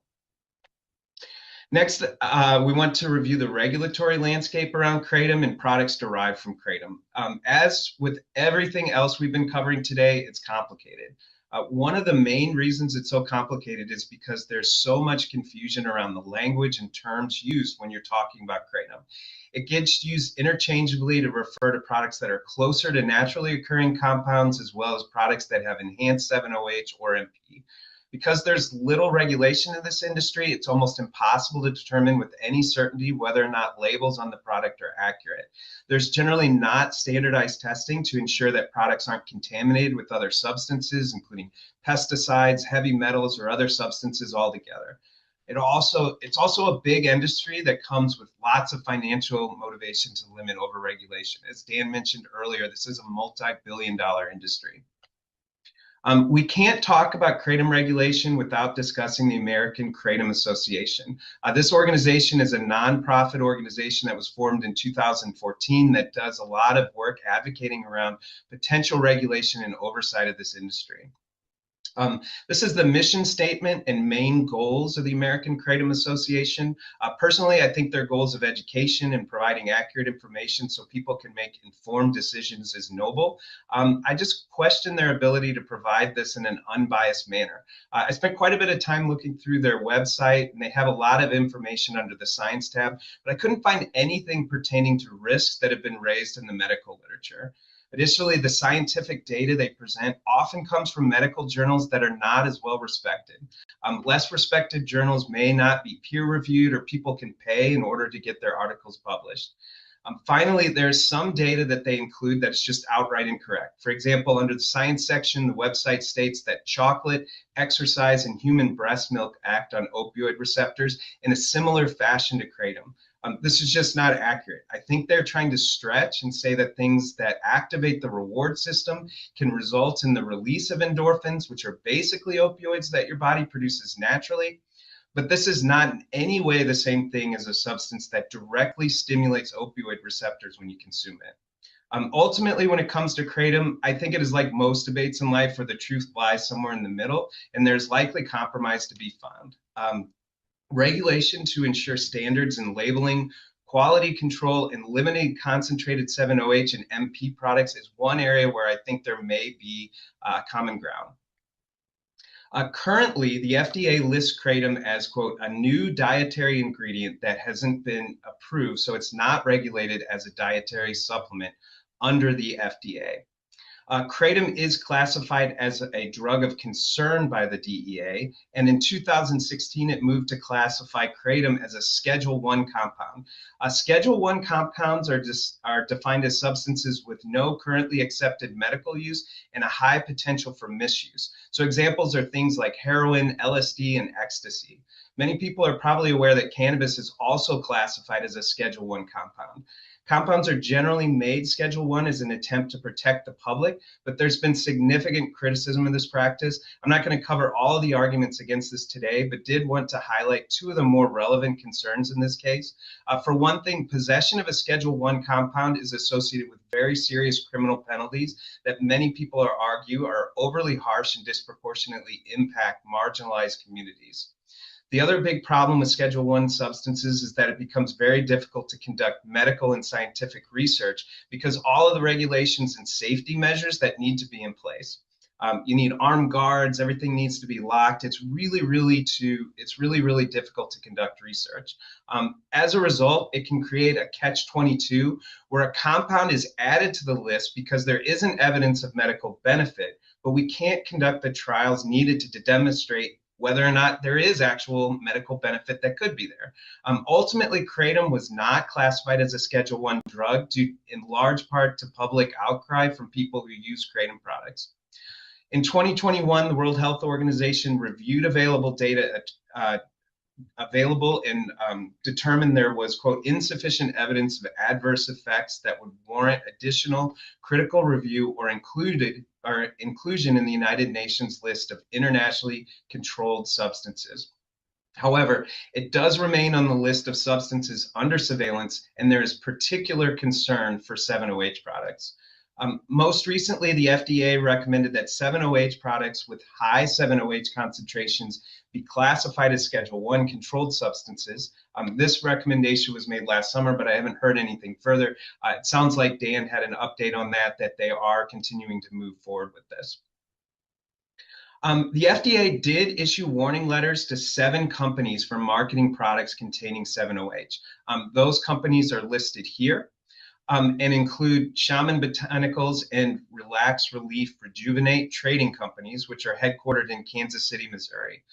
F: Next, we want to review the regulatory landscape around Kratom and products derived from Kratom. As with everything else we've been covering today, it's complicated. One of the main reasons it's so complicated is because there's so much confusion around the language and terms used when you're talking about Kratom. It gets used interchangeably to refer to products that are closer to naturally occurring compounds, as well as products that have enhanced 7-OH or MP. Because there's little regulation in this industry, it's almost impossible to determine with any certainty whether or not labels on the product are accurate. There's generally not standardized testing to ensure that products aren't contaminated with other substances, including pesticides, heavy metals, or other substances altogether. It's also a big industry that comes with lots of financial motivation to limit overregulation. As Dan mentioned earlier, this is a multi-billion-dollar industry. We can't talk about Kratom regulation without discussing the American Kratom Association. This organization is a nonprofit organization that was formed in 2014 that does a lot of work advocating around potential regulation and oversight of this industry. This is the mission statement and main goals of the American Kratom Association. Personally, I think their goals of education and providing accurate information so people can make informed decisions is noble. I just question their ability to provide this in an unbiased manner. I spent quite a bit of time looking through their website, and they have a lot of information under the science tab, but I couldn't find anything pertaining to risks that have been raised in the medical literature. Additionally, the scientific data they present often comes from medical journals that are not as well respected. Less respected journals may not be peer reviewed, or people can pay in order to get their articles published. Finally, there's some data that they include that's just outright incorrect. For example, under the science section, the website states that chocolate, exercise, and human breast milk act on opioid receptors in a similar fashion to Kratom. This is just not accurate. I think they're trying to stretch and say that things that activate the reward system can result in the release of endorphins, which are basically opioids that your body produces naturally. But this is not in any way the same thing as a substance that directly stimulates opioid receptors when you consume it. Ultimately, when it comes to Kratom, I think it is like most debates in life where the truth lies somewhere in the middle, and there's likely compromise to be found. Regulation to ensure standards in labeling, quality control, and limited concentrated 7-OH and MP products is one area where I think there may be common ground. Currently, the FDA lists kratom as, quote, a new dietary ingredient that hasn't been approved, so it's not regulated as a dietary supplement under the FDA. Kratom is classified as a drug of concern by the DEA, and in 2016 it moved to classify kratom as a Schedule I compound. Schedule I compounds are defined as substances with no currently accepted medical use and a high potential for misuse. So examples are things like heroin, LSD, and ecstasy. Many people are probably aware that cannabis is also classified as a Schedule I compound. Compounds are generally made Schedule I as an attempt to protect the public, but there's been significant criticism of this practice. I'm not going to cover all of the arguments against this today, but did want to highlight two of the more relevant concerns in this case. For one thing, possession of a Schedule I compound is associated with very serious criminal penalties that many people argue are overly harsh and disproportionately impact marginalized communities. The other big problem with Schedule I substances is that it becomes very difficult to conduct medical and scientific research because all of the regulations and safety measures that need to be in place. You need armed guards, everything needs to be locked. It's really difficult to conduct research. As a result, it can create a catch-22 where a compound is added to the list because there isn't evidence of medical benefit, but we can't conduct the trials needed to demonstrate whether or not there is actual medical benefit that could be there. Ultimately, kratom was not classified as a Schedule I drug due in large part to public outcry from people who use kratom products. In 2021, the World Health Organization reviewed available data and determined there was, quote, insufficient evidence of adverse effects that would warrant additional critical review or inclusion in the United Nations list of internationally controlled substances. However, it does remain on the list of substances under surveillance, and there is particular concern for 7-OH products. Most recently, the FDA recommended that 7-OH products with high 7-OH concentrations be classified as Schedule I controlled substances. This recommendation was made last summer, but I haven't heard anything further. It sounds like Dan had an update on that they are continuing to move forward with this. The FDA did issue warning letters to 7 companies for marketing products containing 7-OH. Those companies are listed here. And include Shaman Botanicals and Relax Relief Rejuvenate trading companies, which are headquartered in Kansas City, Missouri.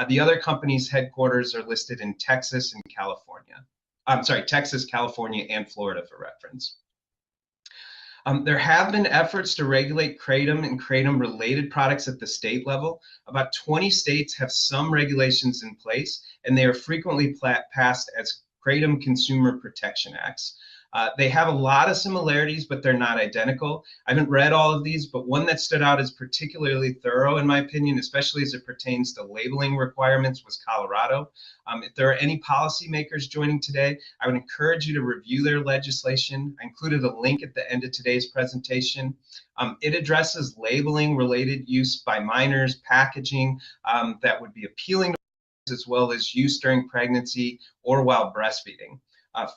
F: The other companies' headquarters are listed in Texas and California. Texas, California, and Florida for reference. There have been efforts to regulate kratom and kratom-related products at the state level. About 20 states have some regulations in place, and they are frequently passed as Kratom Consumer Protection Acts. They have a lot of similarities, but they're not identical. I haven't read all of these, but one that stood out as particularly thorough, in my opinion, especially as it pertains to labeling requirements, was Colorado. If there are any policymakers joining today, I would encourage you to review their legislation. I included a link at the end of today's presentation. It addresses labeling related use by minors, packaging that would be appealing to as well as use during pregnancy or while breastfeeding.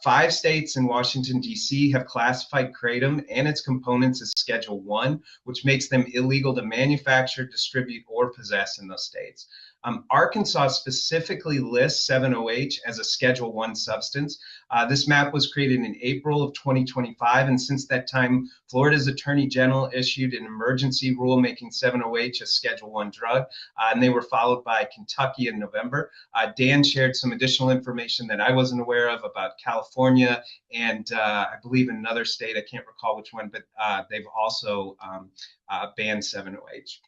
F: 5 states and Washington, D.C. have classified kratom and its components as Schedule I, which makes them illegal to manufacture, distribute, or possess in those states. Arkansas specifically lists 7-OH as a Schedule I substance. This map was created in April of 2025, and since that time, Florida's Attorney General issued an emergency rule making 7-OH a Schedule I drug, and they were followed by Kentucky in November. Dan shared some additional information that I wasn't aware of about California and I believe another state, I can't recall which one, but they've also banned 7-OH.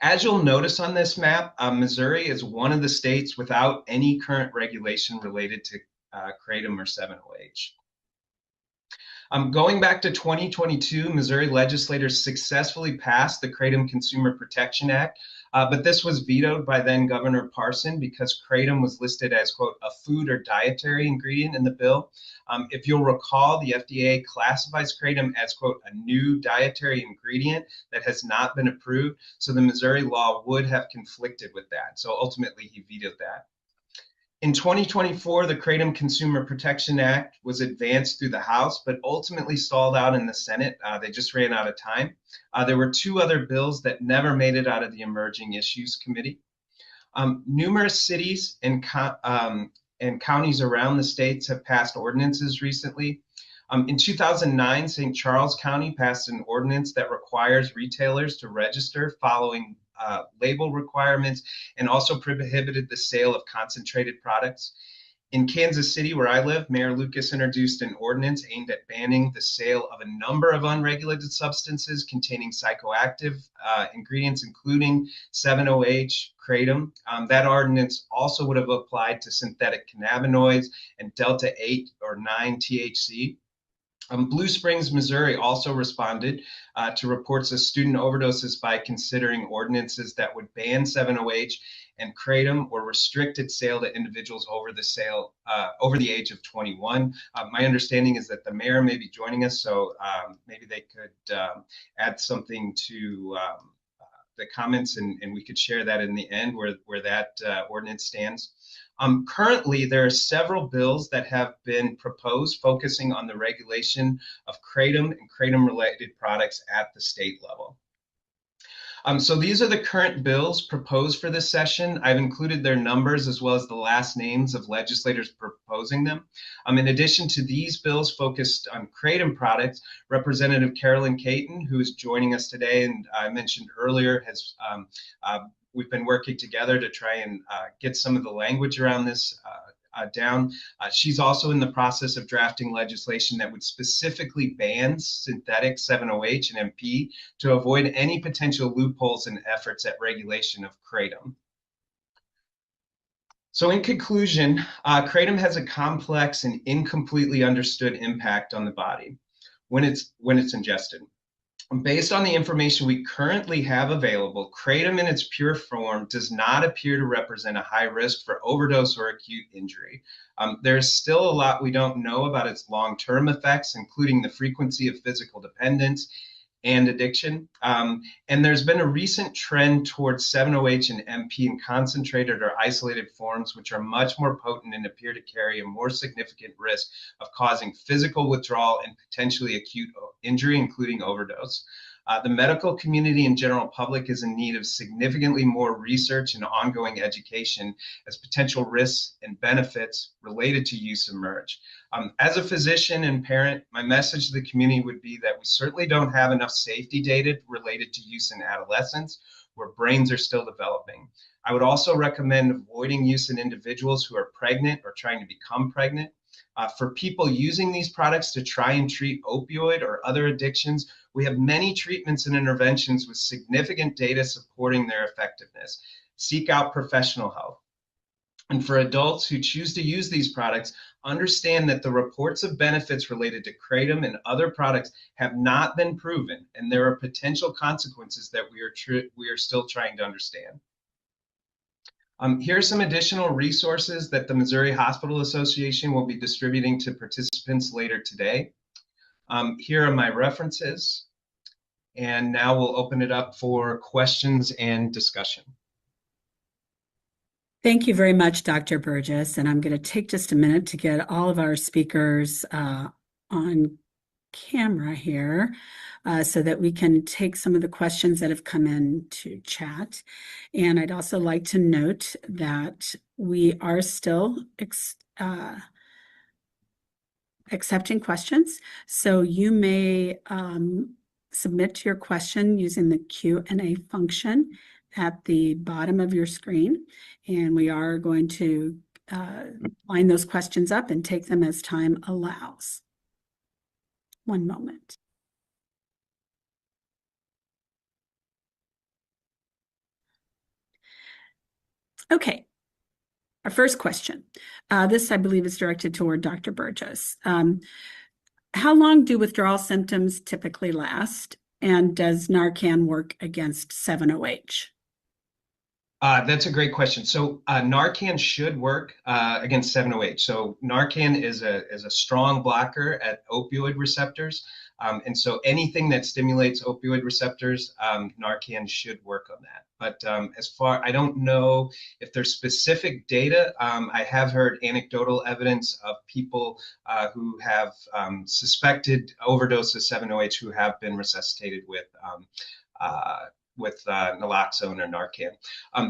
F: As you'll notice on this map, Missouri is one of the states without any current regulation related to kratom or 7-OH. Going back to 2022, Missouri legislators successfully passed the Kratom Consumer Protection Act, but this was vetoed by then Governor Parson because kratom was listed as, quote, a food or dietary ingredient in the bill. If you'll recall, the FDA classifies kratom as, quote, a new dietary ingredient that has not been approved, so the Missouri law would have conflicted with that. So ultimately, he vetoed that. In 2024, the Kratom Consumer Protection Act was advanced through the House, but ultimately stalled out in the Senate. They just ran out of time. There were 2 other bills that never made it out of the Emerging Issues Committee. Numerous cities and counties around the states have passed ordinances recently. In 2009, St. Charles County passed an ordinance that requires retailers to register following label requirements, and also prohibited the sale of concentrated products. In Kansas City, where I live, Mayor Lucas introduced an ordinance aimed at banning the sale of a number of unregulated substances containing psychoactive ingredients, including 7-OH, kratom. That ordinance also would have applied to synthetic cannabinoids and Delta 8 or 9 THC. Blue Springs, Missouri also responded to reports of student overdoses by considering ordinances that would ban 7-OH and kratom or restricted sale to individuals over the age of 21. My understanding is that the mayor may be joining us, so maybe they could add something to the comments, and we could share that in the end where that ordinance stands. Currently, there are several bills that have been proposed focusing on the regulation of kratom and kratom-related products at the state level. So these are the current bills proposed for this session. I've included their numbers as well as the last names of legislators proposing them. In addition to these bills focused on kratom products, Representative Carolyn Caton, who is joining us today, and I mentioned earlier, has we've been working together to try and get some of the language around this down. She's also in the process of drafting legislation that would specifically ban synthetic 7-OH and MP to avoid any potential loopholes in efforts at regulation of kratom. So in conclusion, kratom has a complex and incompletely understood impact on the body when it's ingested. Based on the information we currently have available, kratom in its pure form does not appear to represent a high risk for overdose or acute injury. There's still a lot we don't know about its long-term effects, including the frequency of physical dependence and addiction. And there's been a recent trend towards 7-OH and MP in concentrated or isolated forms, which are much more potent and appear to carry a more significant risk of causing physical withdrawal and potentially acute injury, including overdose. The medical community and general public is in need of significantly more research and ongoing education as potential risks and benefits related to use emerge. As a physician and parent, my message to the community would be that we certainly don't have enough safety data related to use in adolescents, where brains are still developing. I would also recommend avoiding use in individuals who are pregnant or trying to become pregnant. For people using these products to try and treat opioid or other addictions, we have many treatments and interventions with significant data supporting their effectiveness. Seek out professional help. And for adults who choose to use these products, understand that the reports of benefits related to kratom and other products have not been proven, and there are potential consequences that we are still trying to understand. Here are some additional resources that the Missouri Hospital Association will be distributing to participants later today. Here are my references, and now we'll open it up for questions and discussion.
C: Thank you very much, Dr. Burgess. And I'm going to take just a minute to get all of our speakers on camera here so that we can take some of the questions that have come in to chat. And I'd also like to note that we are still accepting questions. So you may submit your question using the Q&A function at the bottom of your screen. And we are going to line those questions up and take them as time allows. One moment. Okay, our first question. This, I believe, is directed toward Dr. Burgess. How long do withdrawal symptoms typically last? And does Narcan work against 7-OH?
F: That's a great question. So Narcan should work against 7-OH. So Narcan is a strong blocker at opioid receptors. And so anything that stimulates opioid receptors, Narcan should work on that. But I don't know if there's specific data. I have heard anecdotal evidence of people who have suspected overdose of 7-OH who have been resuscitated with naloxone or Narcan.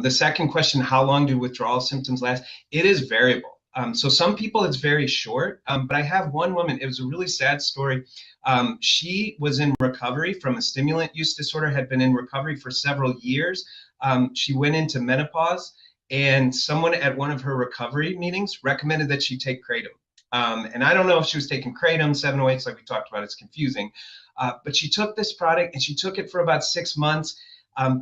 F: The second question, how long do withdrawal symptoms last? It is variable. So some people it's very short, but I have one woman, it was a really sad story. She was in recovery from a stimulant use disorder, had been in recovery for several years. She went into menopause, and someone at one of her recovery meetings recommended that she take Kratom. And I don't know if she was taking Kratom, 7-OH, like we talked about, it's confusing. But she took this product and she took it for about 6 months.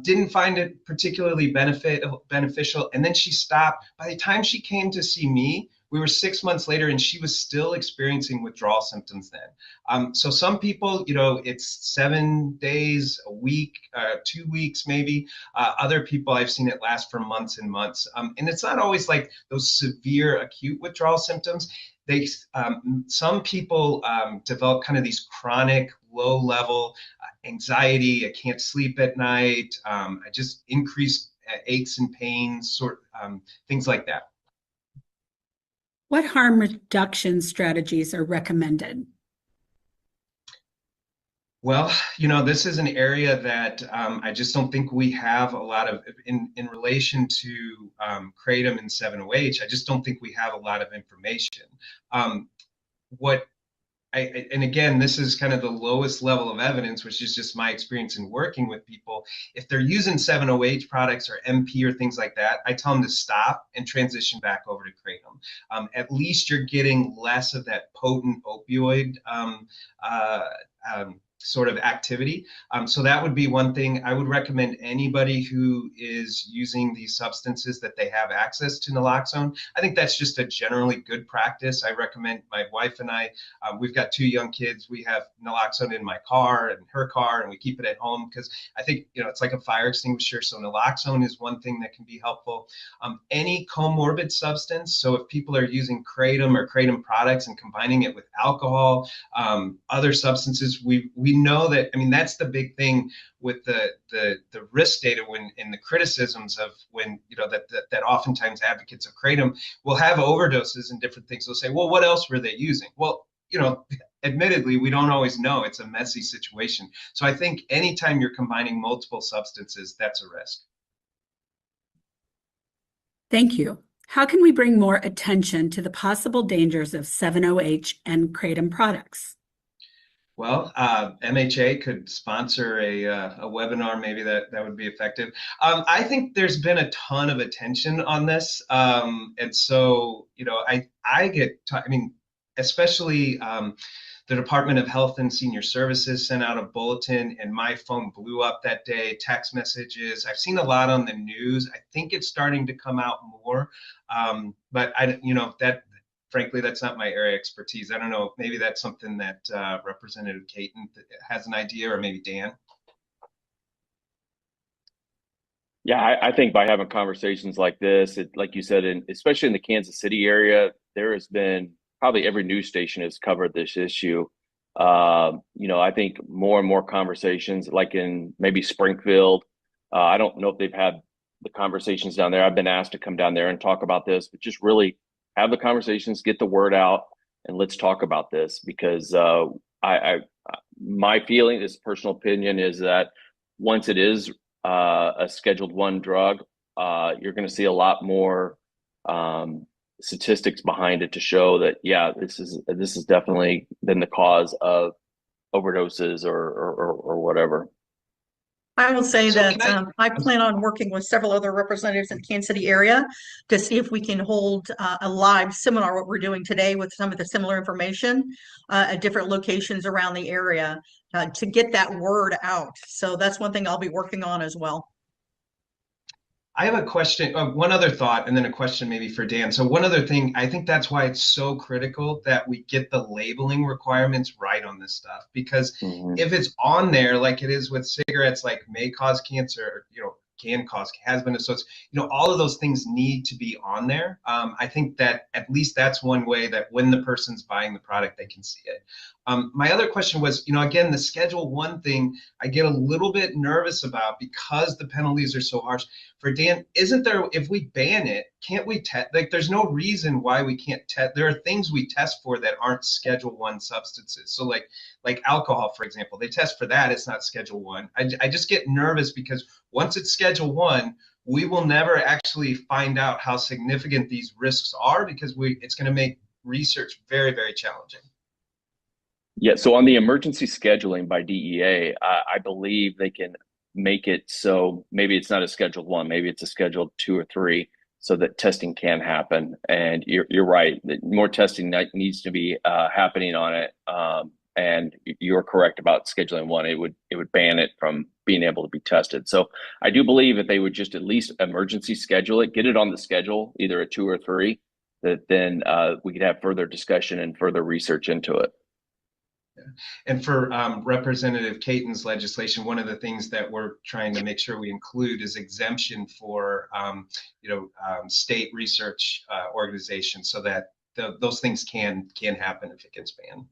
F: Didn't find it particularly beneficial, and then she stopped. By the time she came to see me, we were 6 months later, and she was still experiencing withdrawal symptoms then. So some people, it's 7 days, a week, 2 weeks maybe. Other people, I've seen it last for months and months. And it's not always like those severe acute withdrawal symptoms. Some people develop kind of these chronic low-level anxiety. I can't sleep at night. I just increased aches and pains, things like that.
C: What harm reduction strategies are recommended?
F: Well, this is an area that I just don't think we have a lot of, in relation to Kratom and 7-OH, I just don't think we have a lot of information. And again, this is kind of the lowest level of evidence, which is just my experience in working with people. If they're using 7-OH products or MP or things like that, I tell them to stop and transition back over to Kratom. At least you're getting less of that potent opioid sort of activity. So that would be one thing. I would recommend anybody who is using these substances that they have access to naloxone. I think that's just a generally good practice. I recommend, my wife and I, we've got 2 young kids. We have naloxone in my car and her car, and we keep it at home because I think, it's like a fire extinguisher. So naloxone is one thing that can be helpful. Any comorbid substance. So if people are using Kratom or Kratom products and combining it with alcohol, other substances, we know that, that's the big thing with the risk data in the criticisms of when, that oftentimes advocates of Kratom will have overdoses and different things. They'll say, well, what else were they using? Well, admittedly, we don't always know. It's a messy situation. So I think anytime you're combining multiple substances, that's a risk. Thank
C: you. How can we bring more attention to the possible dangers of 7-OH and Kratom products?
F: Well, MHA could sponsor a webinar. Maybe that would be effective. I think there's been a ton of attention on this. And so, I get, especially the Department of Health and Senior Services sent out a bulletin, and my phone blew up that day, text messages. I've seen a lot on the news. I think it's starting to come out more. But frankly, that's not my area of expertise. I don't know. Maybe that's something that Representative Caton has an idea, or maybe Dan.
E: Yeah, I think by having conversations like this, like you said, especially in the Kansas City area, there has been probably every news station has covered this issue. I think more and more conversations, like in maybe Springfield. I don't know if they've had the conversations down there. I've been asked to come down there and talk about this, but just really have the conversations, get the word out, and let's talk about this, because my feeling, this personal opinion, is that once it is a Scheduled I drug, you're going to see a lot more statistics behind it to show that, yeah, this is definitely been the cause of overdoses or whatever.
G: I will say that I plan on working with several other representatives in the Kansas City area to see if we can hold a live seminar, what we're doing today, with some of the similar information at different locations around the area to get that word out. So that's one thing I'll be working on as well.
F: I have a question, one other thought, and then a question maybe for Dan. So one other thing, I think that's why it's so critical that we get the labeling requirements right on this stuff, because if it's on there like it is with cigarettes, like may cause cancer, can cause, has been associated, all of those things need to be on there. I think that at least that's one way that when the person's buying the product, they can see it. My other question was, again, the Schedule I thing, I get a little bit nervous about because the penalties are so harsh. For Dan, isn't there, if we ban it, can't we test, like there's no reason why we can't test, there are things we test for that aren't Schedule I substances. So like alcohol, for example, they test for that, it's not Schedule I. I just get nervous because once it's Schedule I, we will never actually find out how significant these risks are because it's going to make research very, very challenging.
E: Yeah, so on the emergency scheduling by DEA, I believe they can make it so maybe it's not a Schedule I, maybe it's a Schedule II or III, so that testing can happen. And you're right, that more testing needs to be happening on it. And you're correct about Scheduling I. It would ban it from being able to be tested. So I do believe that they would just at least emergency schedule it, get it on the schedule, either a 2 or 3, that then we could have further discussion and further research into it.
F: And for Representative Caton's legislation, one of the things that we're trying to make sure we include is exemption for state research organizations, so that those things can happen if it gets banned.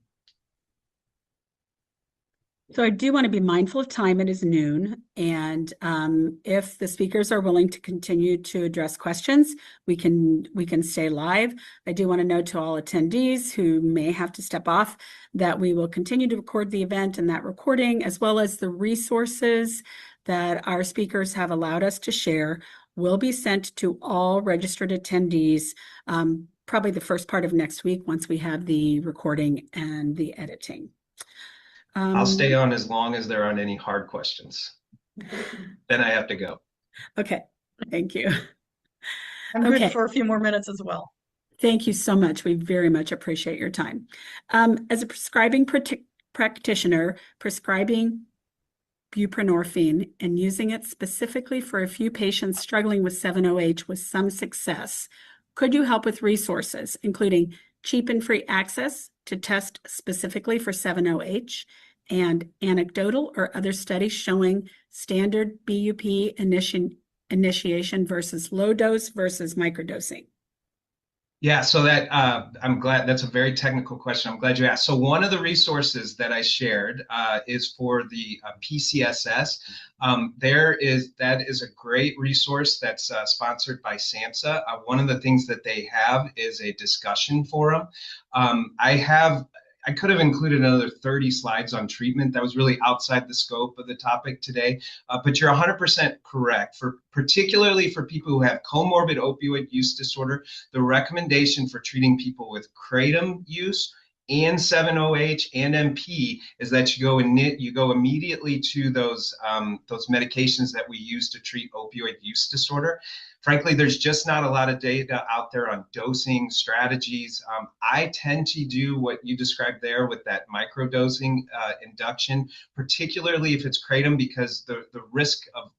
C: So I do want to be mindful of time. It is noon, and if the speakers are willing to continue to address questions, we can stay live. I do want to note to all attendees who may have to step off that we will continue to record the event, and that recording, as well as the resources that our speakers have allowed us to share, will be sent to all registered attendees probably the first part of next week once we have the recording and the editing.
F: I'll stay on as long as there aren't any hard questions. Then I have to go.
C: Okay, thank you.
G: I'm good for a few more minutes as well.
C: Thank you so much. We very much appreciate your time. As a prescribing practitioner, prescribing buprenorphine and using it specifically for a few patients struggling with 7-OH with some success, could you help with resources, including cheap and free access to test specifically for 7-OH, and anecdotal or other studies showing standard BUP initiation versus low dose versus microdosing?
F: Yeah, so that I'm glad, that's a very technical question. I'm glad you asked. So one of the resources that I shared is for the PCSS. That is a great resource that's sponsored by SAMHSA. One of the things that they have is a discussion forum. I could have included another 30 slides on treatment. That was really outside the scope of the topic today, but you're 100% correct. Particularly for people who have comorbid opioid use disorder, the recommendation for treating people with kratom use and 7-OH and MP is that you go immediately to those medications that we use to treat opioid use disorder. Frankly, there's just not a lot of data out there on dosing strategies. I tend to do what you described there with that microdosing induction, particularly if it's kratom, because the risk of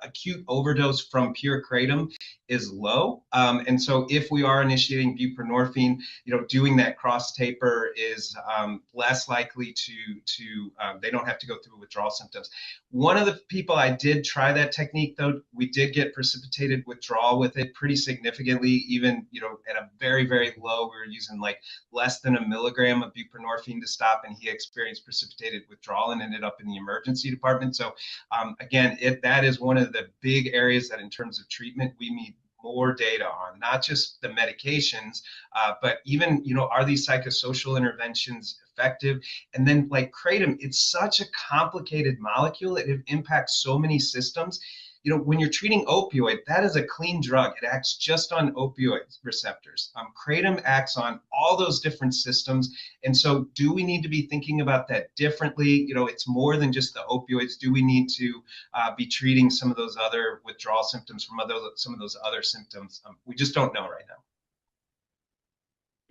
F: acute overdose from pure kratom is low. And so if we are initiating buprenorphine, doing that cross taper is less likely to they don't have to go through withdrawal symptoms. One of the people I did try that technique, though, we did get precipitated withdrawal with it pretty significantly, even, at a very, very low, we were using like less than 1 milligram of buprenorphine to stop, and he experienced precipitated withdrawal and ended up in the emergency department. So again, that is one of the big areas that in terms of treatment, we need more data on, not just the medications, but even, are these psychosocial interventions effective? And then like kratom, it's such a complicated molecule. It impacts so many systems. When you're treating opioid, that is a clean drug. It acts just on opioid receptors. Kratom acts on all those different systems. And so do we need to be thinking about that differently? It's more than just the opioids. Do we need to be treating some of those other withdrawal symptoms from some of those other symptoms? We just don't know right now.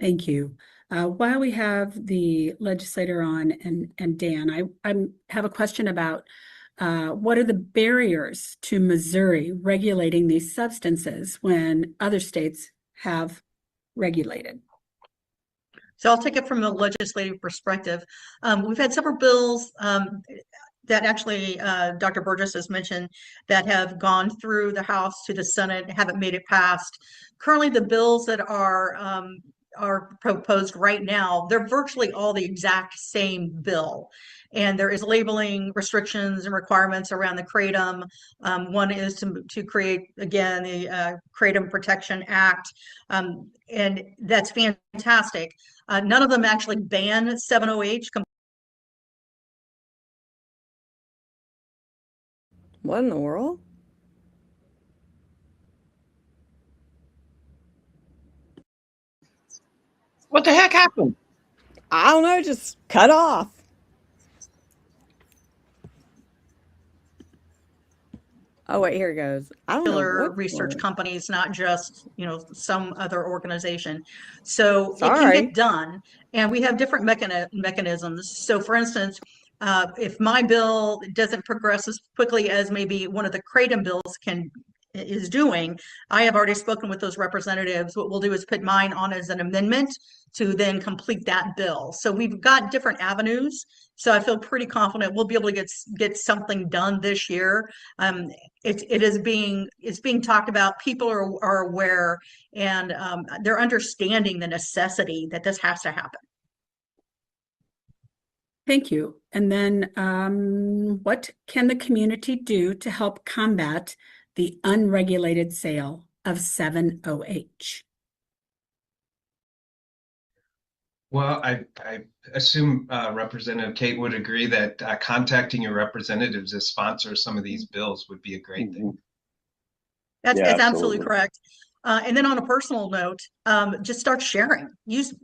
C: Thank you. While we have the legislator on and Dan, I have a question about what are the barriers to Missouri regulating these substances when other states have regulated?
G: So I'll take it from the legislative perspective. We've had several bills that actually Dr. Burgess has mentioned that have gone through the House to the Senate, haven't made it past. Currently, the bills that are proposed right now, they're virtually all the exact same bill. And there is labeling restrictions and requirements around the Kratom. One is to create, again, the Kratom Protection Act. And that's fantastic. None of them actually ban 7-OH.
A: What in the world?
B: What the heck happened?
A: I don't know, just cut off. Oh wait, here it goes. I don't know
G: Particular
A: what
G: research
A: for.
G: companies, not just, some other organization. So it can
A: Sorry.
G: get done, and we have different mechanisms. So for instance, if my bill doesn't progress as quickly as maybe one of the Kratom bills is doing, I have already spoken with those representatives. What we'll do is put mine on as an amendment to then complete that bill. So we've got different avenues. So I feel pretty confident we'll be able to get something done this year. It's being talked about. People are aware, and they're understanding the necessity that this has to happen.
C: Thank you. And then what can the community do to help combat the unregulated sale of 7-OH?
F: Well, I assume Representative Kate would agree that contacting your representatives as sponsors of some of these bills would be a great thing.
G: That's
E: Yeah,
G: absolutely
E: absolutely.
G: correct. And then on a personal note, just start sharing. Use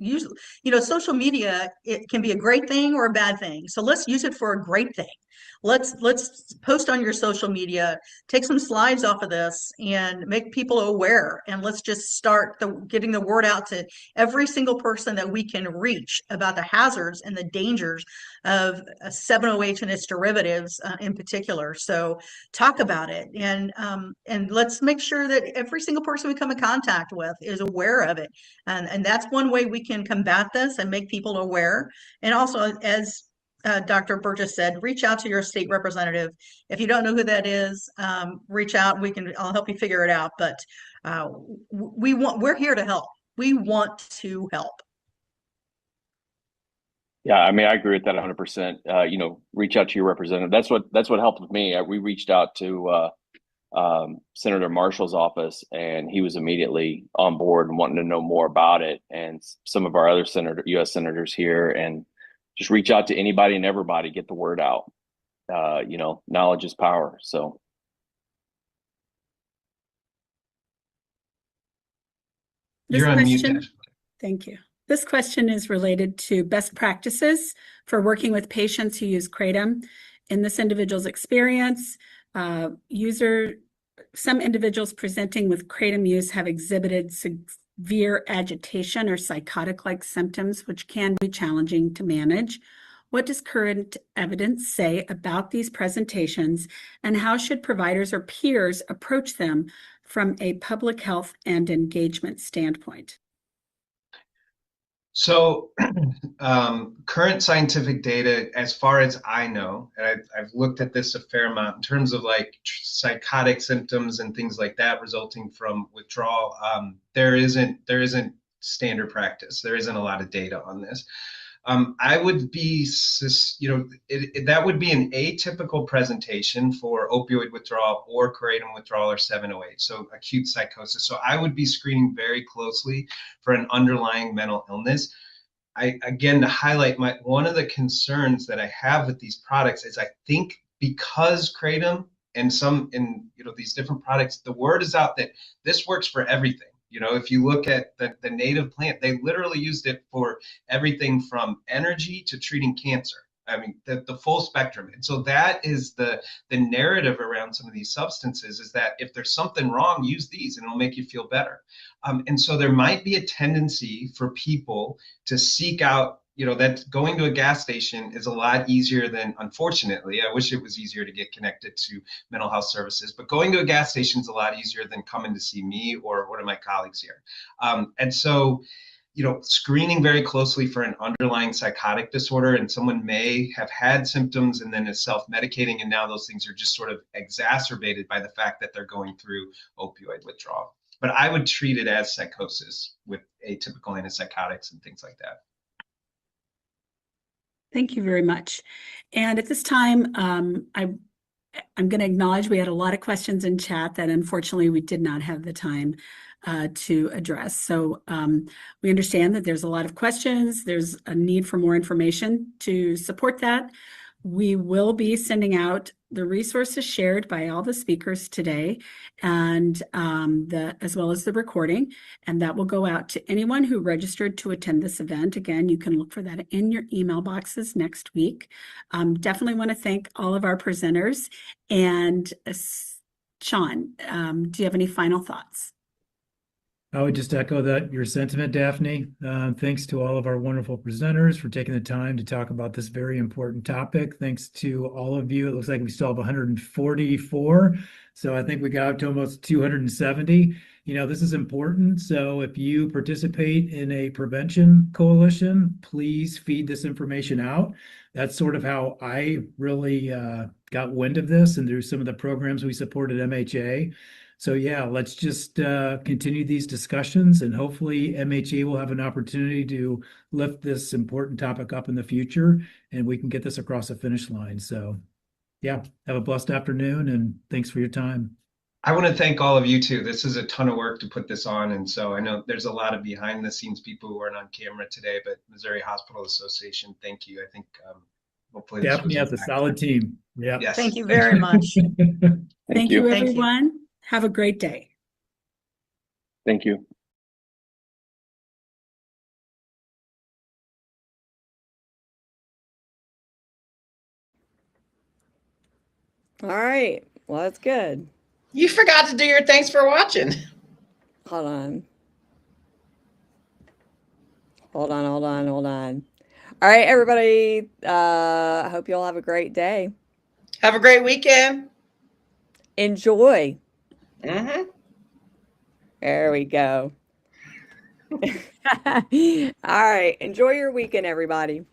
G: social media. It can be a great thing or a bad thing. So let's use it for a great thing. Let's post on your social media, take some slides off of this, and make people aware. And let's just start getting the word out to every single person that we can reach about the hazards and the dangers of 7-OH and its derivatives in particular. So talk about it, and let's make sure that every single person we come in contact with is aware of it. And that's one way we can combat this and make people aware. And also, as Dr. Burgess said, reach out to your state representative. If you don't know who that is, reach out. I'll help you figure it out. But we're here to help. We want to help.
E: Yeah, I mean, I agree with that 100%. Reach out to your representative. That's what helped with me. We reached out to Senator Marshall's office, and he was immediately on board and wanting to know more about it. And some of our other U.S. senators here, and just reach out to anybody and everybody, get the word out. Knowledge is power. So.
F: You're on mute, Ashley.
C: Thank you. This question is related to best practices for working with patients who use Kratom. In this individual's experience, some individuals presenting with Kratom use have exhibited severe agitation or psychotic-like symptoms, which can be challenging to manage. What does current evidence say about these presentations, and how should providers or peers approach them from a public health and engagement standpoint?
F: So current scientific data, as far as I know, and I've looked at this a fair amount in terms of like psychotic symptoms and things like that resulting from withdrawal, there isn't standard practice. There isn't a lot of data on this. I would be, that would be an atypical presentation for opioid withdrawal or Kratom withdrawal or 7-OH, so acute psychosis. So I would be screening very closely for an underlying mental illness. Again, to highlight one of the concerns that I have with these products is I think because Kratom and these different products, the word is out that this works for everything. If you look at the native plant, they literally used it for everything from energy to treating cancer. I mean, the full spectrum. And so that is the narrative around some of these substances, is that if there's something wrong, use these and it'll make you feel better. And so there might be a tendency for people to seek out, that going to a gas station is a lot easier than, unfortunately, I wish it was easier to get connected to mental health services, but going to a gas station is a lot easier than coming to see me or one of my colleagues here. And so screening very closely for an underlying psychotic disorder, and someone may have had symptoms and then is self-medicating, and now those things are just sort of exacerbated by the fact that they're going through opioid withdrawal. But I would treat it as psychosis with atypical antipsychotics and things like that.
C: Thank you very much. And at this time, I'm going to acknowledge we had a lot of questions in chat that unfortunately we did not have the time to address. So we understand that there's a lot of questions. There's a need for more information to support that. We will be sending out the resources shared by all the speakers today, and as well as the recording, and that will go out to anyone who registered to attend this event. Again, you can look for that in your email boxes next week. Definitely want to thank all of our presenters. And Sean, do you have any final thoughts?
D: I would just echo that your sentiment, Daphne. Thanks to all of our wonderful presenters for taking the time to talk about this very important topic. Thanks to all of you. It looks like we still have 144. So I think we got up to almost 270. This is important. So if you participate in a prevention coalition, please feed this information out. That's sort of how I really got wind of this, and through some of the programs we support at MHA. So yeah, let's just continue these discussions, and hopefully MHA will have an opportunity to lift this important topic up in the future, and we can get this across the finish line. So yeah, have a blessed afternoon, and thanks for your time.
F: I want to thank all of you too. This is a ton of work to put this on. And so I know there's a lot of behind the scenes people who aren't on camera today, but Missouri Hospital Association, thank you. I think hopefully
D: Daphne has a solid team. Yeah.
F: Yes.
G: Thank you very much.
C: Thank you,
G: Thank you.
C: everyone. Have a great day.
E: Thank you.
A: All right. Well, that's good.
B: You forgot to do your thanks for watching.
A: Hold on. Hold on. All right, everybody. I hope you all have a great day.
B: Have a great weekend.
A: Enjoy.
B: Mm-hmm.
A: There we go. All right. Enjoy your weekend, everybody.